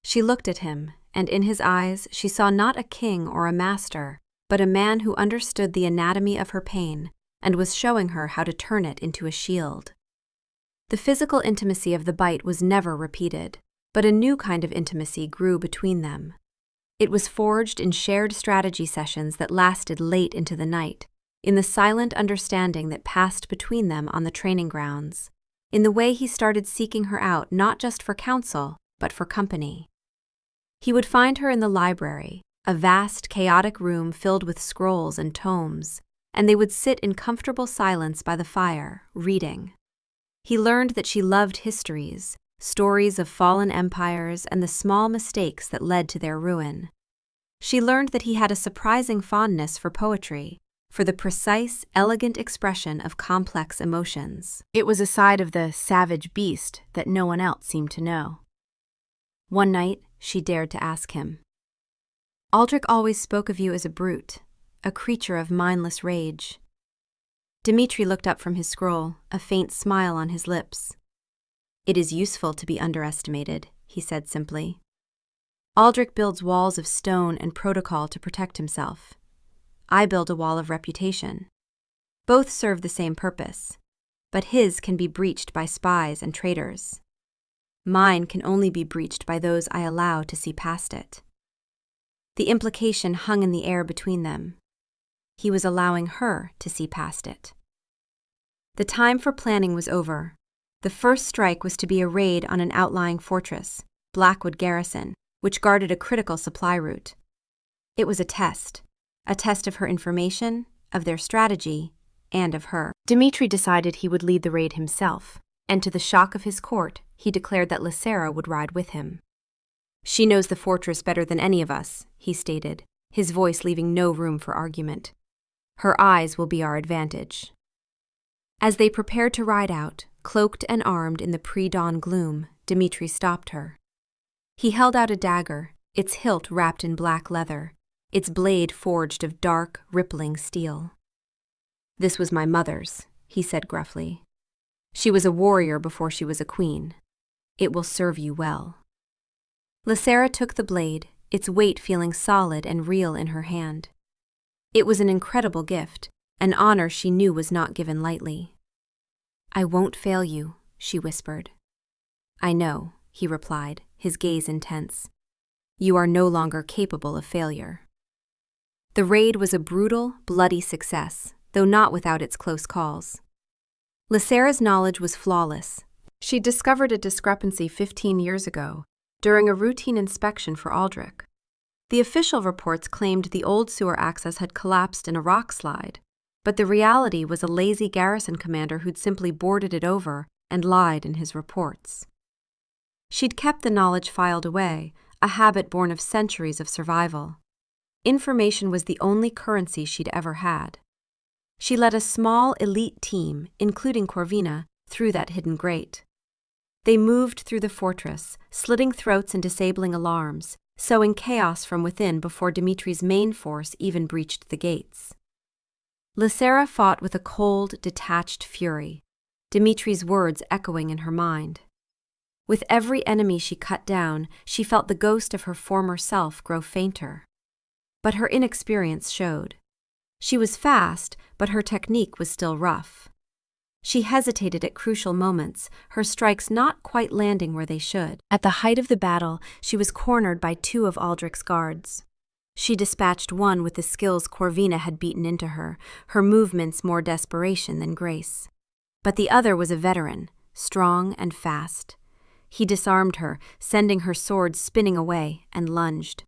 She looked at him, and in his eyes she saw not a king or a master, but a man who understood the anatomy of her pain and was showing her how to turn it into a shield. The physical intimacy of the bite was never repeated, but a new kind of intimacy grew between them. It was forged in shared strategy sessions that lasted late into the night, in the silent understanding that passed between them on the training grounds, in the way he started seeking her out not just for counsel, but for company. He would find her in the library, a vast, chaotic room filled with scrolls and tomes, and they would sit in comfortable silence by the fire, reading. He learned that she loved histories, stories of fallen empires and the small mistakes that led to their ruin. She learned that he had a surprising fondness for poetry, for the precise, elegant expression of complex emotions. It was a side of the savage beast that no one else seemed to know. One night, she dared to ask him. "Aldrich always spoke of you as a brute, a creature of mindless rage." Dmitri looked up from his scroll, a faint smile on his lips. "It is useful to be underestimated," he said simply. "Aldrich builds walls of stone and protocol to protect himself. I build a wall of reputation. Both serve the same purpose, but his can be breached by spies and traitors. Mine can only be breached by those I allow to see past it." The implication hung in the air between them. He was allowing her to see past it. The time for planning was over. The first strike was to be a raid on an outlying fortress, Blackwood Garrison, which guarded a critical supply route. It was a test of her information, of their strategy, and of her. Dmitri decided he would lead the raid himself, and to the shock of his court, he declared that Lysera would ride with him. "She knows the fortress better than any of us," he stated, his voice leaving no room for argument. "Her eyes will be our advantage." As they prepared to ride out, cloaked and armed in the pre-dawn gloom, Dmitri stopped her. He held out a dagger, its hilt wrapped in black leather, its blade forged of dark, rippling steel. "This was my mother's," he said gruffly. "She was a warrior before she was a queen. It will serve you well." Lysera took the blade, its weight feeling solid and real in her hand. It was an incredible gift, an honor she knew was not given lightly. "I won't fail you," she whispered. "I know," he replied, his gaze intense. "You are no longer capable of failure." The raid was a brutal, bloody success, though not without its close calls. Lysera's knowledge was flawless. She discovered a discrepancy 15 years ago, during a routine inspection for Aldrich. The official reports claimed the old sewer access had collapsed in a rock slide, but the reality was a lazy garrison commander who'd simply boarded it over and lied in his reports. She'd kept the knowledge filed away, a habit born of centuries of survival. Information was the only currency she'd ever had. She led a small, elite team, including Corvina, through that hidden grate. They moved through the fortress, slitting throats and disabling alarms, sowing chaos from within before Dmitri's main force even breached the gates. Lysera fought with a cold, detached fury, Dmitri's words echoing in her mind. With every enemy she cut down, she felt the ghost of her former self grow fainter. But her inexperience showed. She was fast, but her technique was still rough. She hesitated at crucial moments, her strikes not quite landing where they should. At the height of the battle, she was cornered by two of Aldrich's guards. She dispatched one with the skills Corvina had beaten into her movements more desperation than grace. But the other was a veteran, strong and fast. He disarmed her, sending her sword spinning away, and lunged.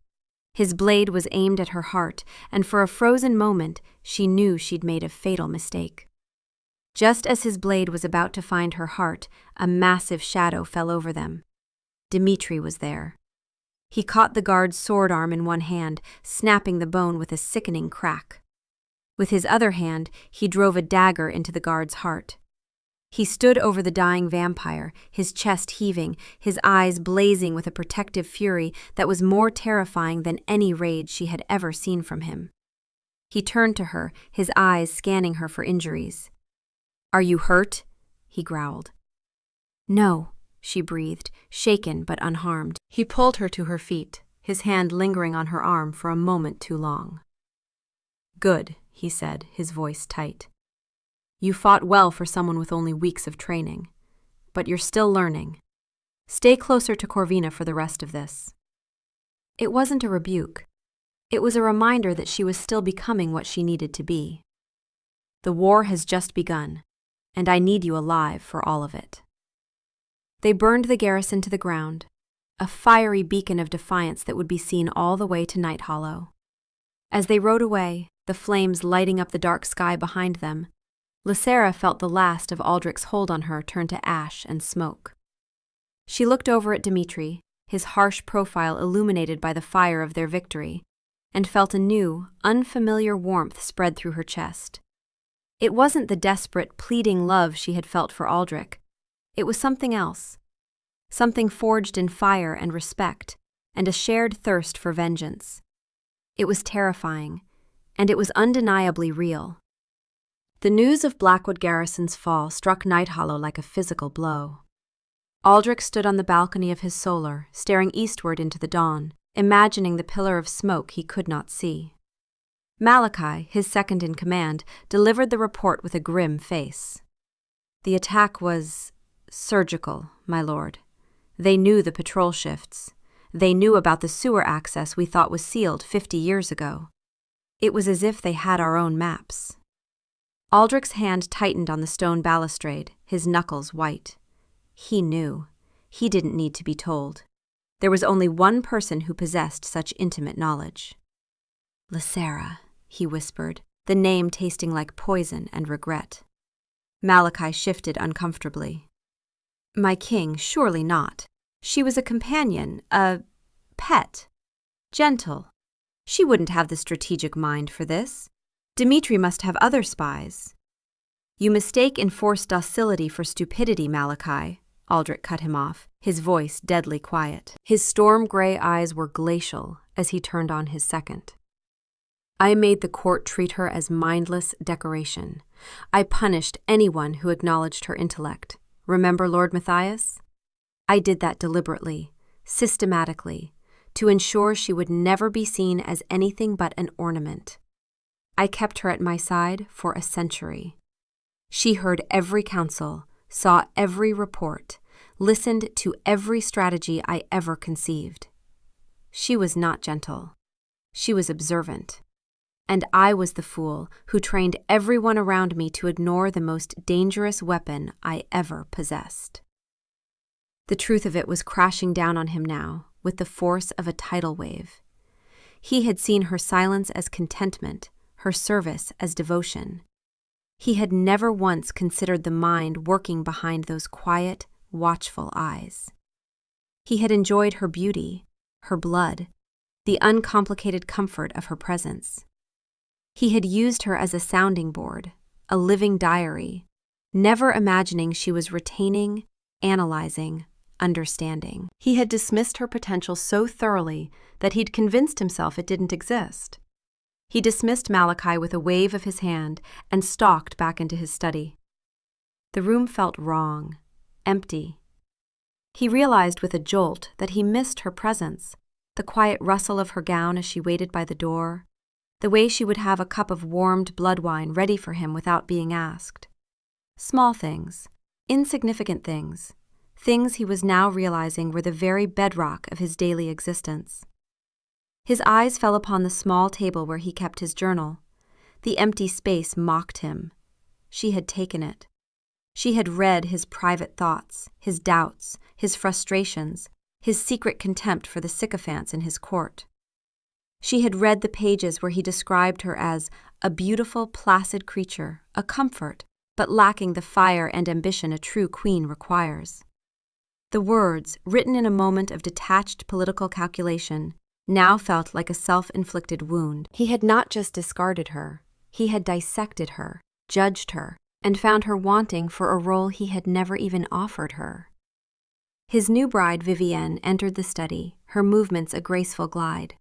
His blade was aimed at her heart, and for a frozen moment, she knew she'd made a fatal mistake. Just as his blade was about to find her heart, a massive shadow fell over them. Dmitri was there. He caught the guard's sword arm in one hand, snapping the bone with a sickening crack. With his other hand, he drove a dagger into the guard's heart. He stood over the dying vampire, his chest heaving, his eyes blazing with a protective fury that was more terrifying than any rage she had ever seen from him. He turned to her, his eyes scanning her for injuries. "Are you hurt?" he growled. "No," she breathed, shaken but unharmed. He pulled her to her feet, his hand lingering on her arm for a moment too long. "Good," he said, his voice tight. "You fought well for someone with only weeks of training, but you're still learning. Stay closer to Corvina for the rest of this." It wasn't a rebuke. It was a reminder that she was still becoming what she needed to be. "The war has just begun, and I need you alive for all of it." They burned the garrison to the ground, a fiery beacon of defiance that would be seen all the way to Night Hollow. As they rode away, the flames lighting up the dark sky behind them, Lysera felt the last of Aldrich's hold on her turn to ash and smoke. She looked over at Dmitri, his harsh profile illuminated by the fire of their victory, and felt a new, unfamiliar warmth spread through her chest. It wasn't the desperate, pleading love she had felt for Aldrich. It was something else. Something forged in fire and respect, and a shared thirst for vengeance. It was terrifying, and it was undeniably real. The news of Blackwood Garrison's fall struck Night Hollow like a physical blow. Aldrich stood on the balcony of his solar, staring eastward into the dawn, imagining the pillar of smoke he could not see. Malachi, his second in command, delivered the report with a grim face. "The attack was surgical, my lord. They knew the patrol shifts. They knew about the sewer access we thought was sealed 50 years ago. It was as if they had our own maps." Aldrich's hand tightened on the stone balustrade, his knuckles white. He knew. He didn't need to be told. There was only one person who possessed such intimate knowledge. "Lysera," he whispered, the name tasting like poison and regret. Malachi shifted uncomfortably. "My king, surely not. She was a companion, a pet. Gentle. She wouldn't have the strategic mind for this. Dmitri must have other spies." "You mistake enforced docility for stupidity, Malachi," Aldrich cut him off, his voice deadly quiet. His storm-gray eyes were glacial as he turned on his second. "I made the court treat her as mindless decoration. I punished anyone who acknowledged her intellect. Remember Lord Matthias? I did that deliberately, systematically, to ensure she would never be seen as anything but an ornament. I kept her at my side for a century. She heard every counsel, saw every report, listened to every strategy I ever conceived. She was not gentle. She was observant. And I was the fool who trained everyone around me to ignore the most dangerous weapon I ever possessed." The truth of it was crashing down on him now, with the force of a tidal wave. He had seen her silence as contentment, her service as devotion. He had never once considered the mind working behind those quiet, watchful eyes. He had enjoyed her beauty, her blood, the uncomplicated comfort of her presence. He had used her as a sounding board, a living diary, never imagining she was retaining, analyzing, understanding. He had dismissed her potential so thoroughly that he'd convinced himself it didn't exist. He dismissed Malachi with a wave of his hand and stalked back into his study. The room felt wrong, empty. He realized with a jolt that he missed her presence, the quiet rustle of her gown as she waited by the door, the way she would have a cup of warmed blood wine ready for him without being asked. Small things, insignificant things, things he was now realizing were the very bedrock of his daily existence. His eyes fell upon the small table where he kept his journal. The empty space mocked him. She had taken it. She had read his private thoughts, his doubts, his frustrations, his secret contempt for the sycophants in his court. She had read the pages where he described her as a beautiful, placid creature, a comfort, but lacking the fire and ambition a true queen requires. The words, written in a moment of detached political calculation, now felt like a self-inflicted wound. He had not just discarded her, he had dissected her, judged her, and found her wanting for a role he had never even offered her. His new bride, Vivienne, entered the study, her movements a graceful glide.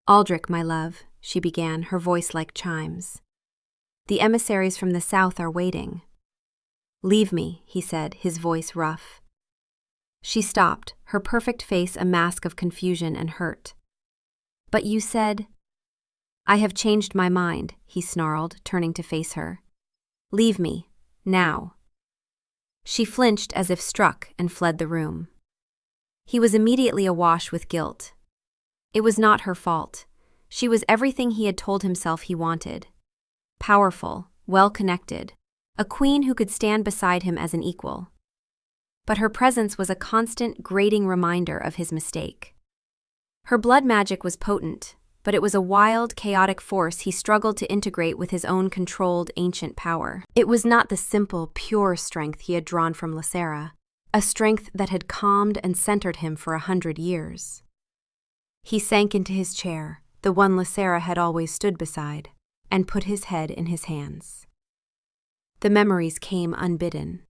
"Aldrich, my love," she began, her voice like chimes. "The emissaries from the south are waiting." "Leave me," he said, his voice rough. She stopped, her perfect face a mask of confusion and hurt. "But you said—" "I have changed my mind," he snarled, turning to face her. "Leave me, now." She flinched as if struck and fled the room. He was immediately awash with guilt. It was not her fault. She was everything he had told himself he wanted. Powerful, well-connected, a queen who could stand beside him as an equal. But her presence was a constant, grating reminder of his mistake. Her blood magic was potent, but it was a wild, chaotic force he struggled to integrate with his own controlled, ancient power. It was not the simple, pure strength he had drawn from Lysera, a strength that had calmed and centered him for 100 years. He sank into his chair, the one Lysera had always stood beside, and put his head in his hands. The memories came unbidden.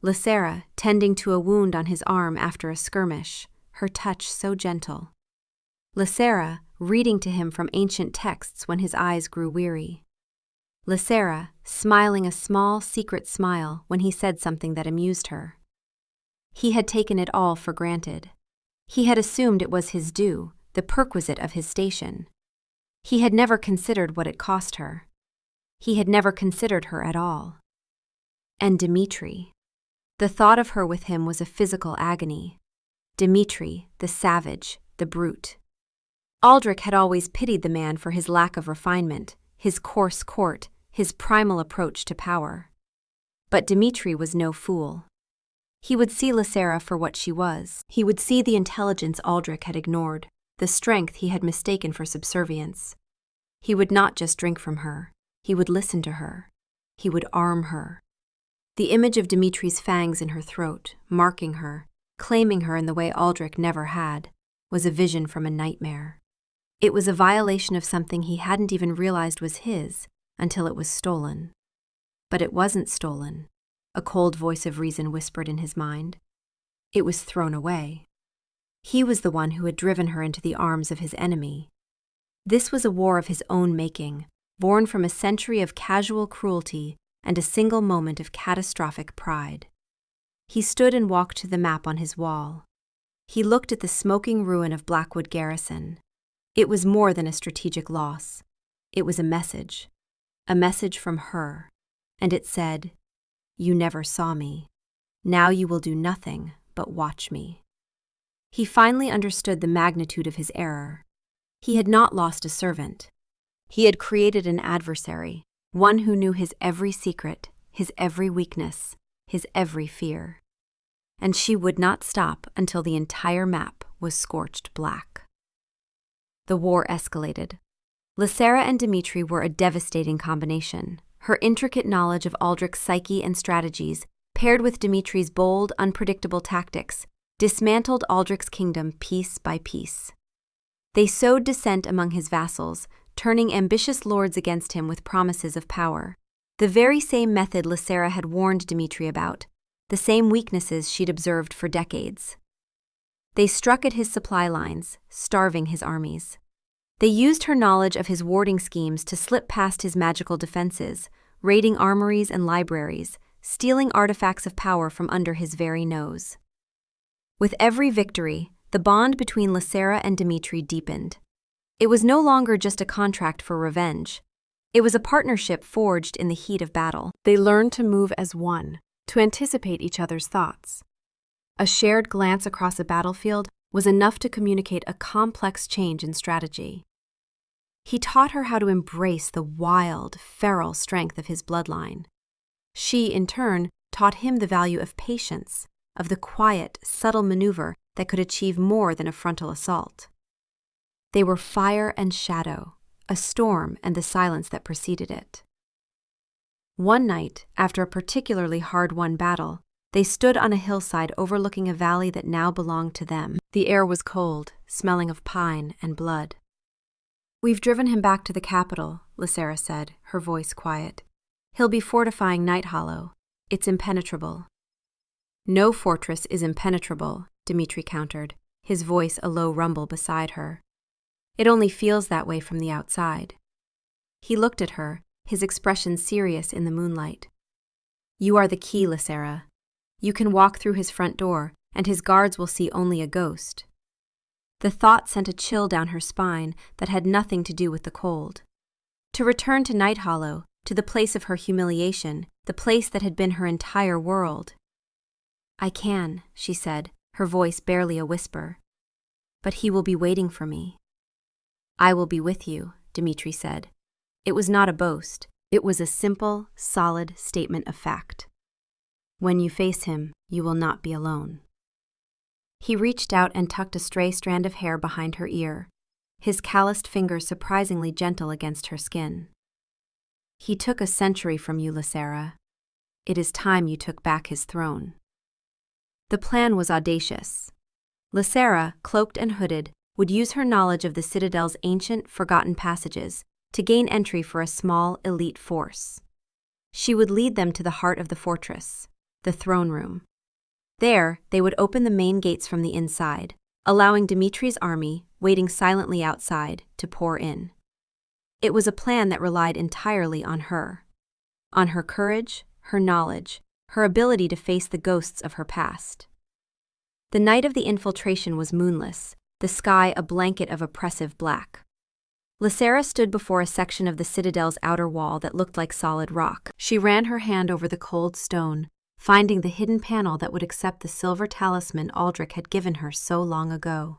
Lysera, tending to a wound on his arm after a skirmish, her touch so gentle. Lysera, reading to him from ancient texts when his eyes grew weary. Lysera, smiling a small, secret smile when he said something that amused her. He had taken it all for granted. He had assumed it was his due, the perquisite of his station. He had never considered what it cost her. He had never considered her at all. And Dimitri. The thought of her with him was a physical agony. Dimitri, the savage, the brute. Aldrich had always pitied the man for his lack of refinement, his coarse court, his primal approach to power. But Dimitri was no fool. He would see Lysera for what she was. He would see the intelligence Aldrich had ignored, the strength he had mistaken for subservience. He would not just drink from her. He would listen to her. He would arm her. The image of Dimitri's fangs in her throat, marking her, claiming her in the way Aldrich never had, was a vision from a nightmare. It was a violation of something he hadn't even realized was his until it was stolen. But it wasn't stolen, a cold voice of reason whispered in his mind. It was thrown away. He was the one who had driven her into the arms of his enemy. This was a war of his own making, born from a century of casual cruelty and a single moment of catastrophic pride. He stood and walked to the map on his wall. He looked at the smoking ruin of Blackwood Garrison. It was more than a strategic loss. It was a message from her, and it said, "You never saw me. Now you will do nothing but watch me." He finally understood the magnitude of his error. He had not lost a servant. He had created an adversary, one who knew his every secret, his every weakness, his every fear. And she would not stop until the entire map was scorched black. The war escalated. Lysera and Dimitri were a devastating combination. Her intricate knowledge of Aldrich's psyche and strategies, paired with Dimitri's bold, unpredictable tactics, dismantled Aldrich's kingdom piece by piece. They sowed dissent among his vassals, turning ambitious lords against him with promises of power. The very same method Lysera had warned Dimitri about, the same weaknesses she'd observed for decades. They struck at his supply lines, starving his armies. They used her knowledge of his warding schemes to slip past his magical defenses, raiding armories and libraries, stealing artifacts of power from under his very nose. With every victory, the bond between Lysera and Dimitri deepened. It was no longer just a contract for revenge. It was a partnership forged in the heat of battle. They learned to move as one, to anticipate each other's thoughts. A shared glance across a battlefield was enough to communicate a complex change in strategy. He taught her how to embrace the wild, feral strength of his bloodline. She, in turn, taught him the value of patience, of the quiet, subtle maneuver that could achieve more than a frontal assault. They were fire and shadow, a storm and the silence that preceded it. One night, after a particularly hard-won battle, they stood on a hillside overlooking a valley that now belonged to them. The air was cold, smelling of pine and blood. "We've driven him back to the capital," Lysera said, her voice quiet. "He'll be fortifying Night Hollow. It's impenetrable." "No fortress is impenetrable," Dmitri countered, his voice a low rumble beside her. "It only feels that way from the outside." He looked at her, his expression serious in the moonlight. "You are the key, Lysera. You can walk through his front door, and his guards will see only a ghost." The thought sent a chill down her spine that had nothing to do with the cold. To return to Night Hollow, to the place of her humiliation, the place that had been her entire world. "I can," she said, her voice barely a whisper. "But he will be waiting for me." "I will be with you," Dmitri said. It was not a boast. It was a simple, solid statement of fact. "When you face him, you will not be alone." He reached out and tucked a stray strand of hair behind her ear, his calloused fingers surprisingly gentle against her skin. "He took a century from you, Lysera. It is time you took back his throne." The plan was audacious. Lysera, cloaked and hooded, would use her knowledge of the Citadel's ancient, forgotten passages to gain entry for a small, elite force. She would lead them to the heart of the fortress, the throne room. There, they would open the main gates from the inside, allowing Dmitri's army, waiting silently outside, to pour in. It was a plan that relied entirely on her courage, her knowledge, her ability to face the ghosts of her past. The night of the infiltration was moonless, the sky a blanket of oppressive black. Lysera stood before a section of the Citadel's outer wall that looked like solid rock. She ran her hand over the cold stone, finding the hidden panel that would accept the silver talisman Aldrich had given her so long ago.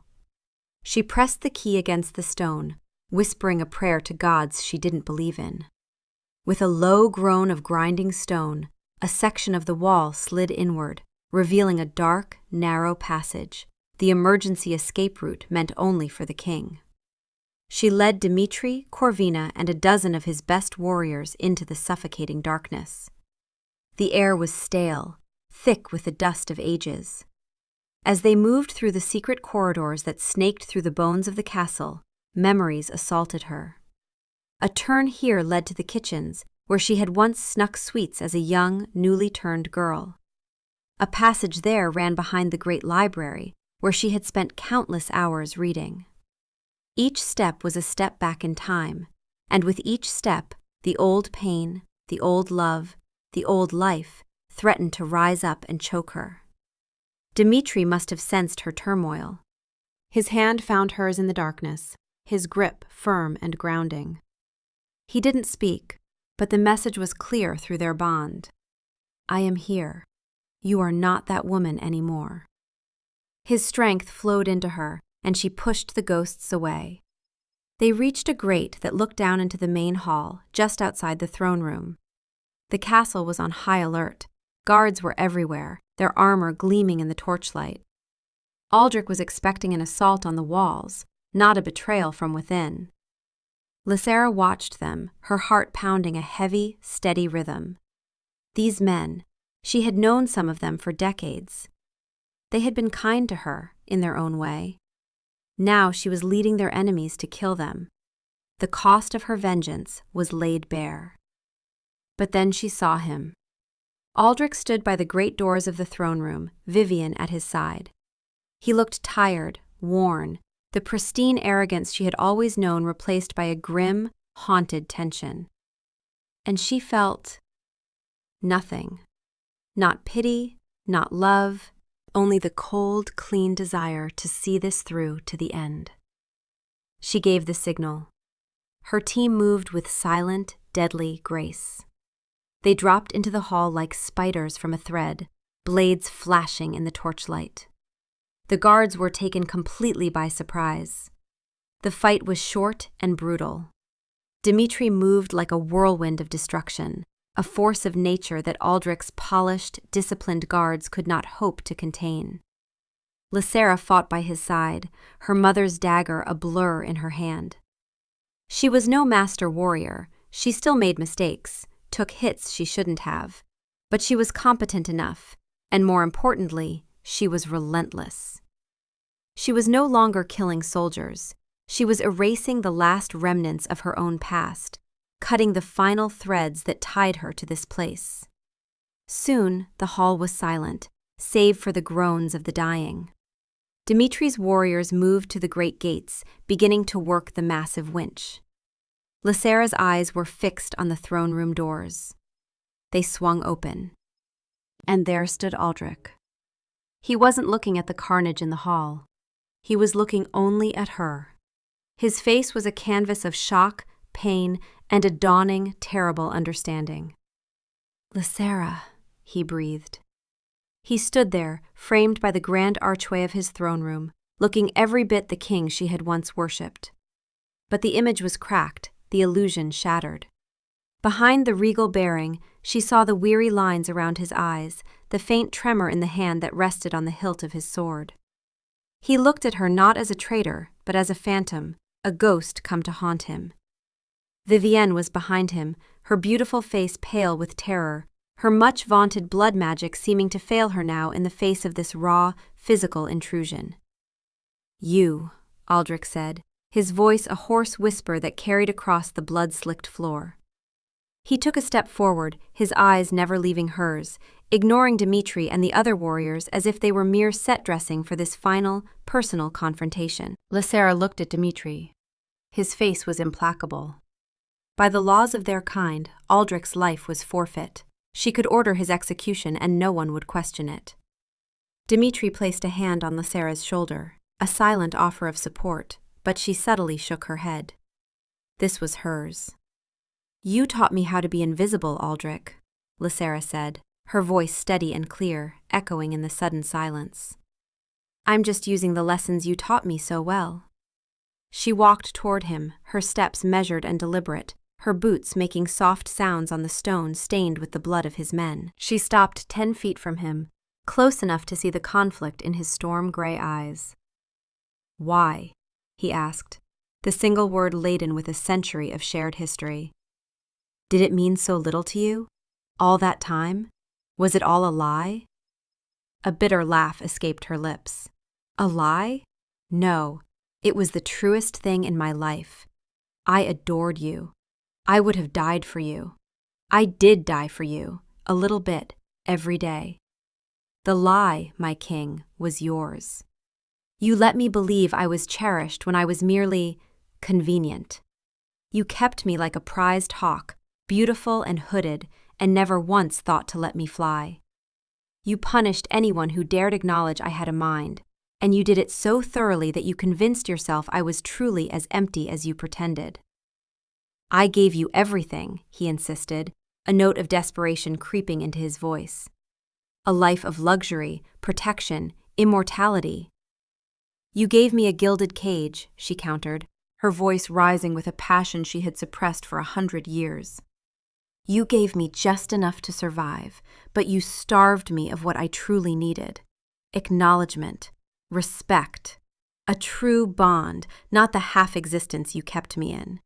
She pressed the key against the stone, whispering a prayer to gods she didn't believe in. With a low groan of grinding stone, a section of the wall slid inward, revealing a dark, narrow passage, the emergency escape route meant only for the king. She led Dmitri, Corvina, and a dozen of his best warriors into the suffocating darkness. The air was stale, thick with the dust of ages. As they moved through the secret corridors that snaked through the bones of the castle, memories assaulted her. A turn here led to the kitchens, where she had once snuck sweets as a young, newly turned girl. A passage there ran behind the great library, where she had spent countless hours reading. Each step was a step back in time, and with each step, the old pain, the old love, the old life threatened to rise up and choke her. Dmitri must have sensed her turmoil. His hand found hers in the darkness, his grip firm and grounding. He didn't speak, but the message was clear through their bond. "I am here. You are not that woman anymore." His strength flowed into her, and she pushed the ghosts away. They reached a grate that looked down into the main hall, just outside the throne room. The castle was on high alert. Guards were everywhere, their armor gleaming in the torchlight. Aldrich was expecting an assault on the walls, not a betrayal from within. Lysera watched them, her heart pounding a heavy, steady rhythm. These men, she had known some of them for decades. They had been kind to her, in their own way. Now she was leading their enemies to kill them. The cost of her vengeance was laid bare. But then she saw him. Aldrich stood by the great doors of the throne room, Vivian at his side. He looked tired, worn, the pristine arrogance she had always known replaced by a grim, haunted tension. And she felt nothing. Not pity, not love, only the cold, clean desire to see this through to the end. She gave the signal. Her team moved with silent, deadly grace. They dropped into the hall like spiders from a thread, blades flashing in the torchlight. The guards were taken completely by surprise. The fight was short and brutal. Dimitri moved like a whirlwind of destruction, a force of nature that Aldrich's polished, disciplined guards could not hope to contain. Lysera fought by his side, her mother's dagger a blur in her hand. She was no master warrior. She still made mistakes, took hits she shouldn't have, but she was competent enough, and more importantly, she was relentless. She was no longer killing soldiers. She was erasing the last remnants of her own past, cutting the final threads that tied her to this place. Soon, the hall was silent, save for the groans of the dying. Dimitri's warriors moved to the great gates, beginning to work the massive winch. Lysera's eyes were fixed on the throne room doors. They swung open. And there stood Aldrich. He wasn't looking at the carnage in the hall. He was looking only at her. His face was a canvas of shock, pain, and a dawning, terrible understanding. "Lysera," he breathed. He stood there, framed by the grand archway of his throne room, looking every bit the king she had once worshipped. But the image was cracked, the illusion shattered. Behind the regal bearing, she saw the weary lines around his eyes, the faint tremor in the hand that rested on the hilt of his sword. He looked at her not as a traitor, but as a phantom, a ghost come to haunt him. Vivienne was behind him, her beautiful face pale with terror, her much-vaunted blood magic seeming to fail her now in the face of this raw, physical intrusion. "You," Aldrich said, his voice a hoarse whisper that carried across the blood-slicked floor. He took a step forward, his eyes never leaving hers, ignoring Dimitri and the other warriors as if they were mere set-dressing for this final, personal confrontation. Lysera looked at Dimitri. His face was implacable. By the laws of their kind, Aldrich's life was forfeit. She could order his execution and no one would question it. Dimitri placed a hand on Lysera's shoulder, a silent offer of support, but she subtly shook her head. This was hers. "You taught me how to be invisible, Aldrich," Lysera said, her voice steady and clear, echoing in the sudden silence. "I'm just using the lessons you taught me so well." She walked toward him, her steps measured and deliberate, her boots making soft sounds on the stone stained with the blood of his men. She stopped 10 feet from him, close enough to see the conflict in his storm-gray eyes. "Why?" he asked, the single word laden with a century of shared history. "Did it mean so little to you? All that time? Was it all a lie?" A bitter laugh escaped her lips. "A lie? No, it was the truest thing in my life. I adored you. I would have died for you. I did die for you, a little bit, every day. The lie, my king, was yours. You let me believe I was cherished when I was merely convenient. You kept me like a prized hawk, beautiful and hooded, and never once thought to let me fly. You punished anyone who dared acknowledge I had a mind, and you did it so thoroughly that you convinced yourself I was truly as empty as you pretended. I gave you everything," he insisted, a note of desperation creeping into his voice. "A life of luxury, protection, immortality." "You gave me a gilded cage," she countered, her voice rising with a passion she had suppressed for 100 years. "You gave me just enough to survive, but you starved me of what I truly needed. Acknowledgement, respect, a true bond, not the half-existence you kept me in.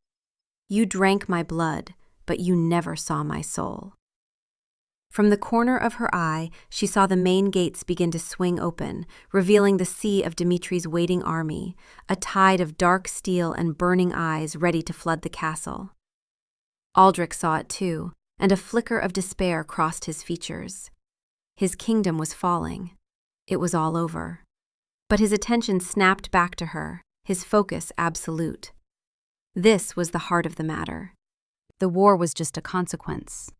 You drank my blood, but you never saw my soul." From the corner of her eye, she saw the main gates begin to swing open, revealing the sea of Dimitri's waiting army, a tide of dark steel and burning eyes ready to flood the castle. Aldrich saw it too, and a flicker of despair crossed his features. His kingdom was falling. It was all over. But his attention snapped back to her, his focus absolute. This was the heart of the matter. The war was just a consequence.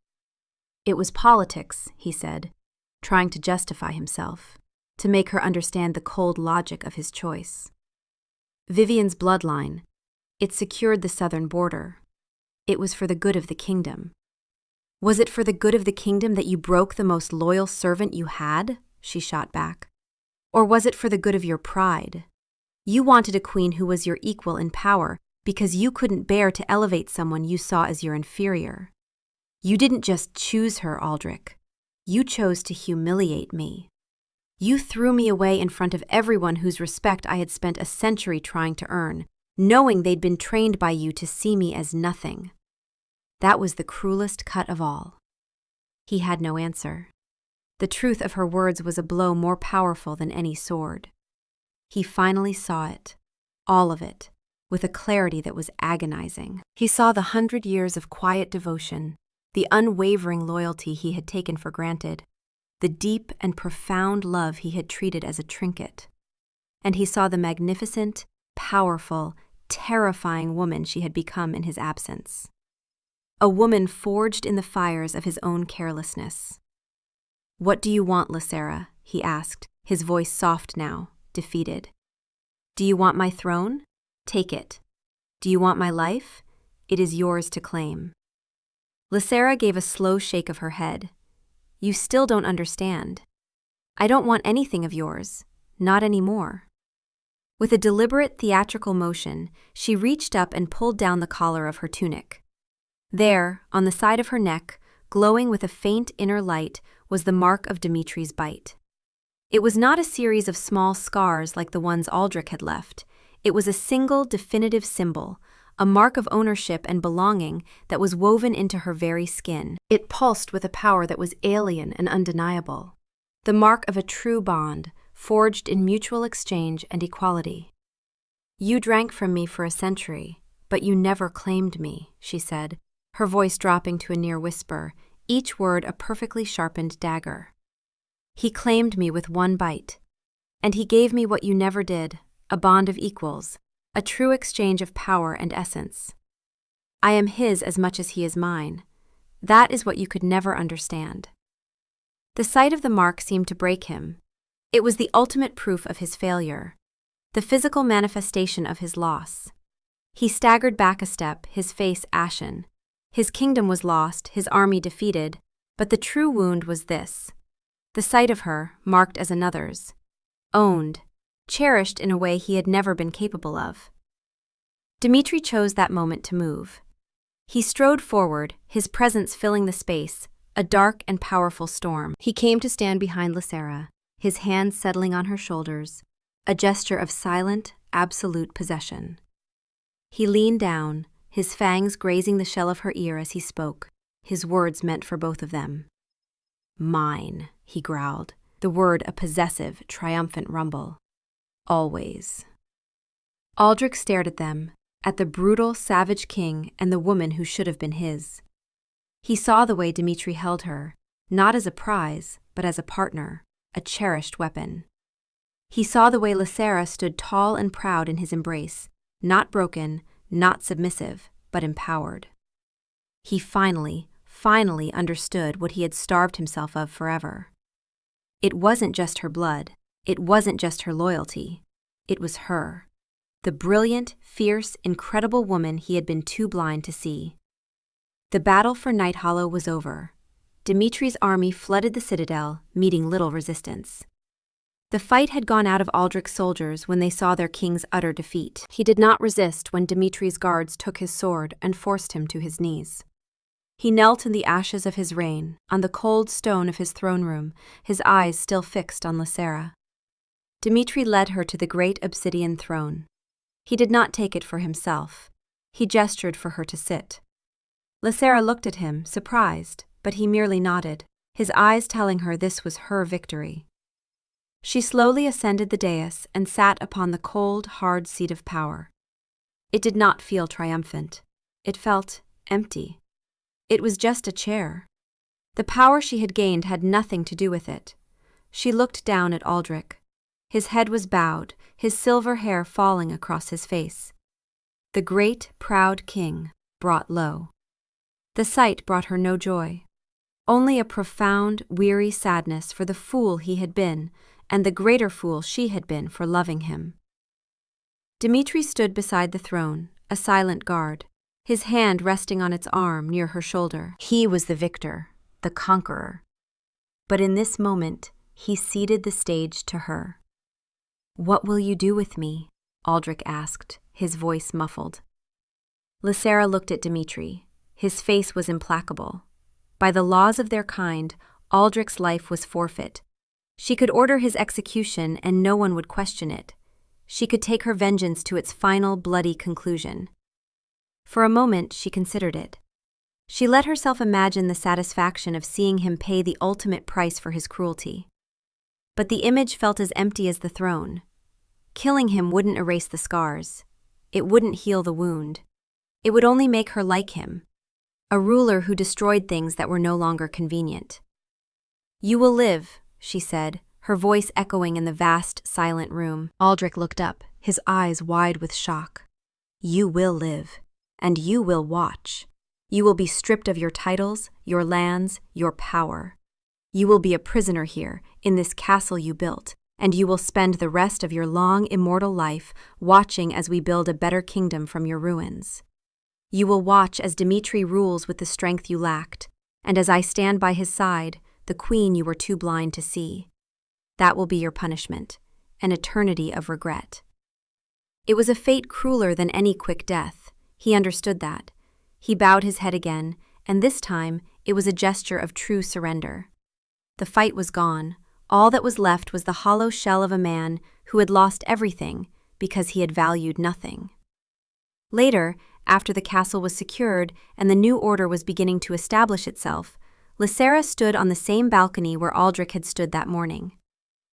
It was politics, he said, trying to justify himself, to make her understand the cold logic of his choice. Vivienne's bloodline, it secured the southern border. It was for the good of the kingdom. Was it for the good of the kingdom that you broke the most loyal servant you had? She shot back. Or was it for the good of your pride? You wanted a queen who was your equal in power because you couldn't bear to elevate someone you saw as your inferior. You didn't just choose her, Aldrich. You chose to humiliate me. You threw me away in front of everyone whose respect I had spent a century trying to earn, knowing they'd been trained by you to see me as nothing. That was the cruelest cut of all. He had no answer. The truth of her words was a blow more powerful than any sword. He finally saw it, all of it, with a clarity that was agonizing. He saw the 100 years of quiet devotion, the unwavering loyalty he had taken for granted, the deep and profound love he had treated as a trinket. And he saw the magnificent, powerful, terrifying woman she had become in his absence. A woman forged in the fires of his own carelessness. "What do you want, Lysera?" he asked, his voice soft now, defeated. "Do you want my throne? Take it. Do you want my life? It is yours to claim." Lysera gave a slow shake of her head. "You still don't understand. I don't want anything of yours, not anymore." With a deliberate theatrical motion, she reached up and pulled down the collar of her tunic. There, on the side of her neck, glowing with a faint inner light, was the mark of Dimitri's bite. It was not a series of small scars like the ones Aldrich had left. It was a single definitive symbol, a mark of ownership and belonging that was woven into her very skin. It pulsed with a power that was alien and undeniable. The mark of a true bond, forged in mutual exchange and equality. "You drank from me for a century, but you never claimed me," she said, her voice dropping to a near whisper, each word a perfectly sharpened dagger. "He claimed me with one bite. And he gave me what you never did, a bond of equals, a true exchange of power and essence. I am his as much as he is mine. That is what you could never understand." The sight of the mark seemed to break him. It was the ultimate proof of his failure, the physical manifestation of his loss. He staggered back a step, his face ashen. His kingdom was lost, his army defeated, but the true wound was this: the sight of her, marked as another's, owned, cherished in a way he had never been capable of. Dimitri chose that moment to move. He strode forward, his presence filling the space, a dark and powerful storm. He came to stand behind Lysera, his hands settling on her shoulders, a gesture of silent, absolute possession. He leaned down, his fangs grazing the shell of her ear as he spoke, his words meant for both of them. "Mine," he growled, the word a possessive, triumphant rumble. "Always." Aldrich stared at them, at the brutal, savage king and the woman who should have been his. He saw the way Dimitri held her, not as a prize, but as a partner, a cherished weapon. He saw the way Lysera stood tall and proud in his embrace, not broken, not submissive, but empowered. He finally understood what he had starved himself of forever. It wasn't just her blood, it wasn't just her loyalty, it was her, the brilliant, fierce, incredible woman he had been too blind to see. The battle for Night Hollow was over. Dimitri's army flooded the citadel, meeting little resistance. The fight had gone out of Aldrich's soldiers when they saw their king's utter defeat. He did not resist when Dimitri's guards took his sword and forced him to his knees. He knelt in the ashes of his reign, on the cold stone of his throne room, his eyes still fixed on Lysera. Dimitri led her to the great obsidian throne. He did not take it for himself. He gestured for her to sit. Lysera looked at him, surprised, but he merely nodded, his eyes telling her this was her victory. She slowly ascended the dais and sat upon the cold, hard seat of power. It did not feel triumphant. It felt empty. It was just a chair. The power she had gained had nothing to do with it. She looked down at Aldrich. His head was bowed, his silver hair falling across his face. The great, proud king, brought low. The sight brought her no joy. Only a profound, weary sadness for the fool he had been, and the greater fool she had been for loving him. Dimitri stood beside the throne, a silent guard, his hand resting on its arm near her shoulder. He was the victor, the conqueror. But in this moment, he ceded the stage to her. "What will you do with me?" Aldrich asked, his voice muffled. Lysera looked at Dimitri. His face was implacable. By the laws of their kind, Aldrich's life was forfeit. She could order his execution and no one would question it. She could take her vengeance to its final, bloody conclusion. For a moment, she considered it. She let herself imagine the satisfaction of seeing him pay the ultimate price for his cruelty. But the image felt as empty as the throne. Killing him wouldn't erase the scars. It wouldn't heal the wound. It would only make her like him, a ruler who destroyed things that were no longer convenient. "You will live," she said, her voice echoing in the vast, silent room. Aldrich looked up, his eyes wide with shock. "You will live, and you will watch. You will be stripped of your titles, your lands, your power. You will be a prisoner here, in this castle you built, and you will spend the rest of your long, immortal life watching as we build a better kingdom from your ruins. You will watch as Dimitri rules with the strength you lacked, and as I stand by his side, the queen you were too blind to see. That will be your punishment, an eternity of regret." It was a fate crueler than any quick death. He understood that. He bowed his head again, and this time it was a gesture of true surrender. The fight was gone. All that was left was the hollow shell of a man who had lost everything because he had valued nothing. Later, after the castle was secured and the new order was beginning to establish itself, Lysera stood on the same balcony where Aldrich had stood that morning.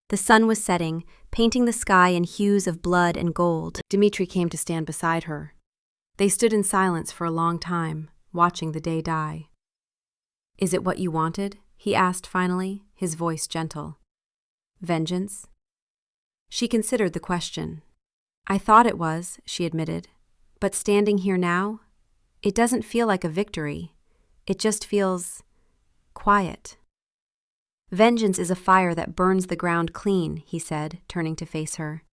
The sun was setting, painting the sky in hues of blood and gold. Dimitri came to stand beside her. They stood in silence for a long time, watching the day die. "Is it what you wanted?" he asked finally, his voice gentle. "Vengeance?" She considered the question. "I thought it was," she admitted. "But standing here now, it doesn't feel like a victory. It just feels quiet." "Vengeance is a fire that burns the ground clean," he said, turning to face her.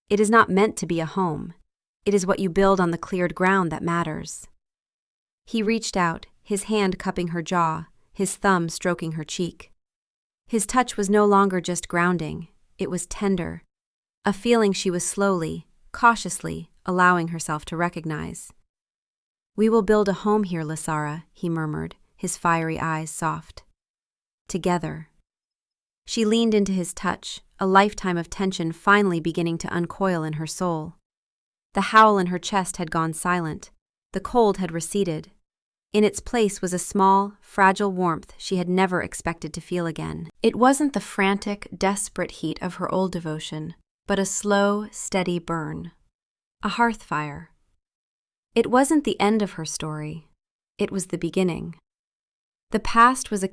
"It is not meant to be a home. It is what you build on the cleared ground that matters." He reached out, his hand cupping her jaw, his thumb stroking her cheek. His touch was no longer just grounding, it was tender, a feeling she was slowly, cautiously, allowing herself to recognize. "We will build a home here, Lysera," he murmured, his fiery eyes soft. "Together." She leaned into his touch, a lifetime of tension finally beginning to uncoil in her soul. The howl in her chest had gone silent. The cold had receded. In its place was a small, fragile warmth she had never expected to feel again. It wasn't the frantic, desperate heat of her old devotion, but a slow, steady burn. A hearth fire. It wasn't the end of her story. It was the beginning. The past was a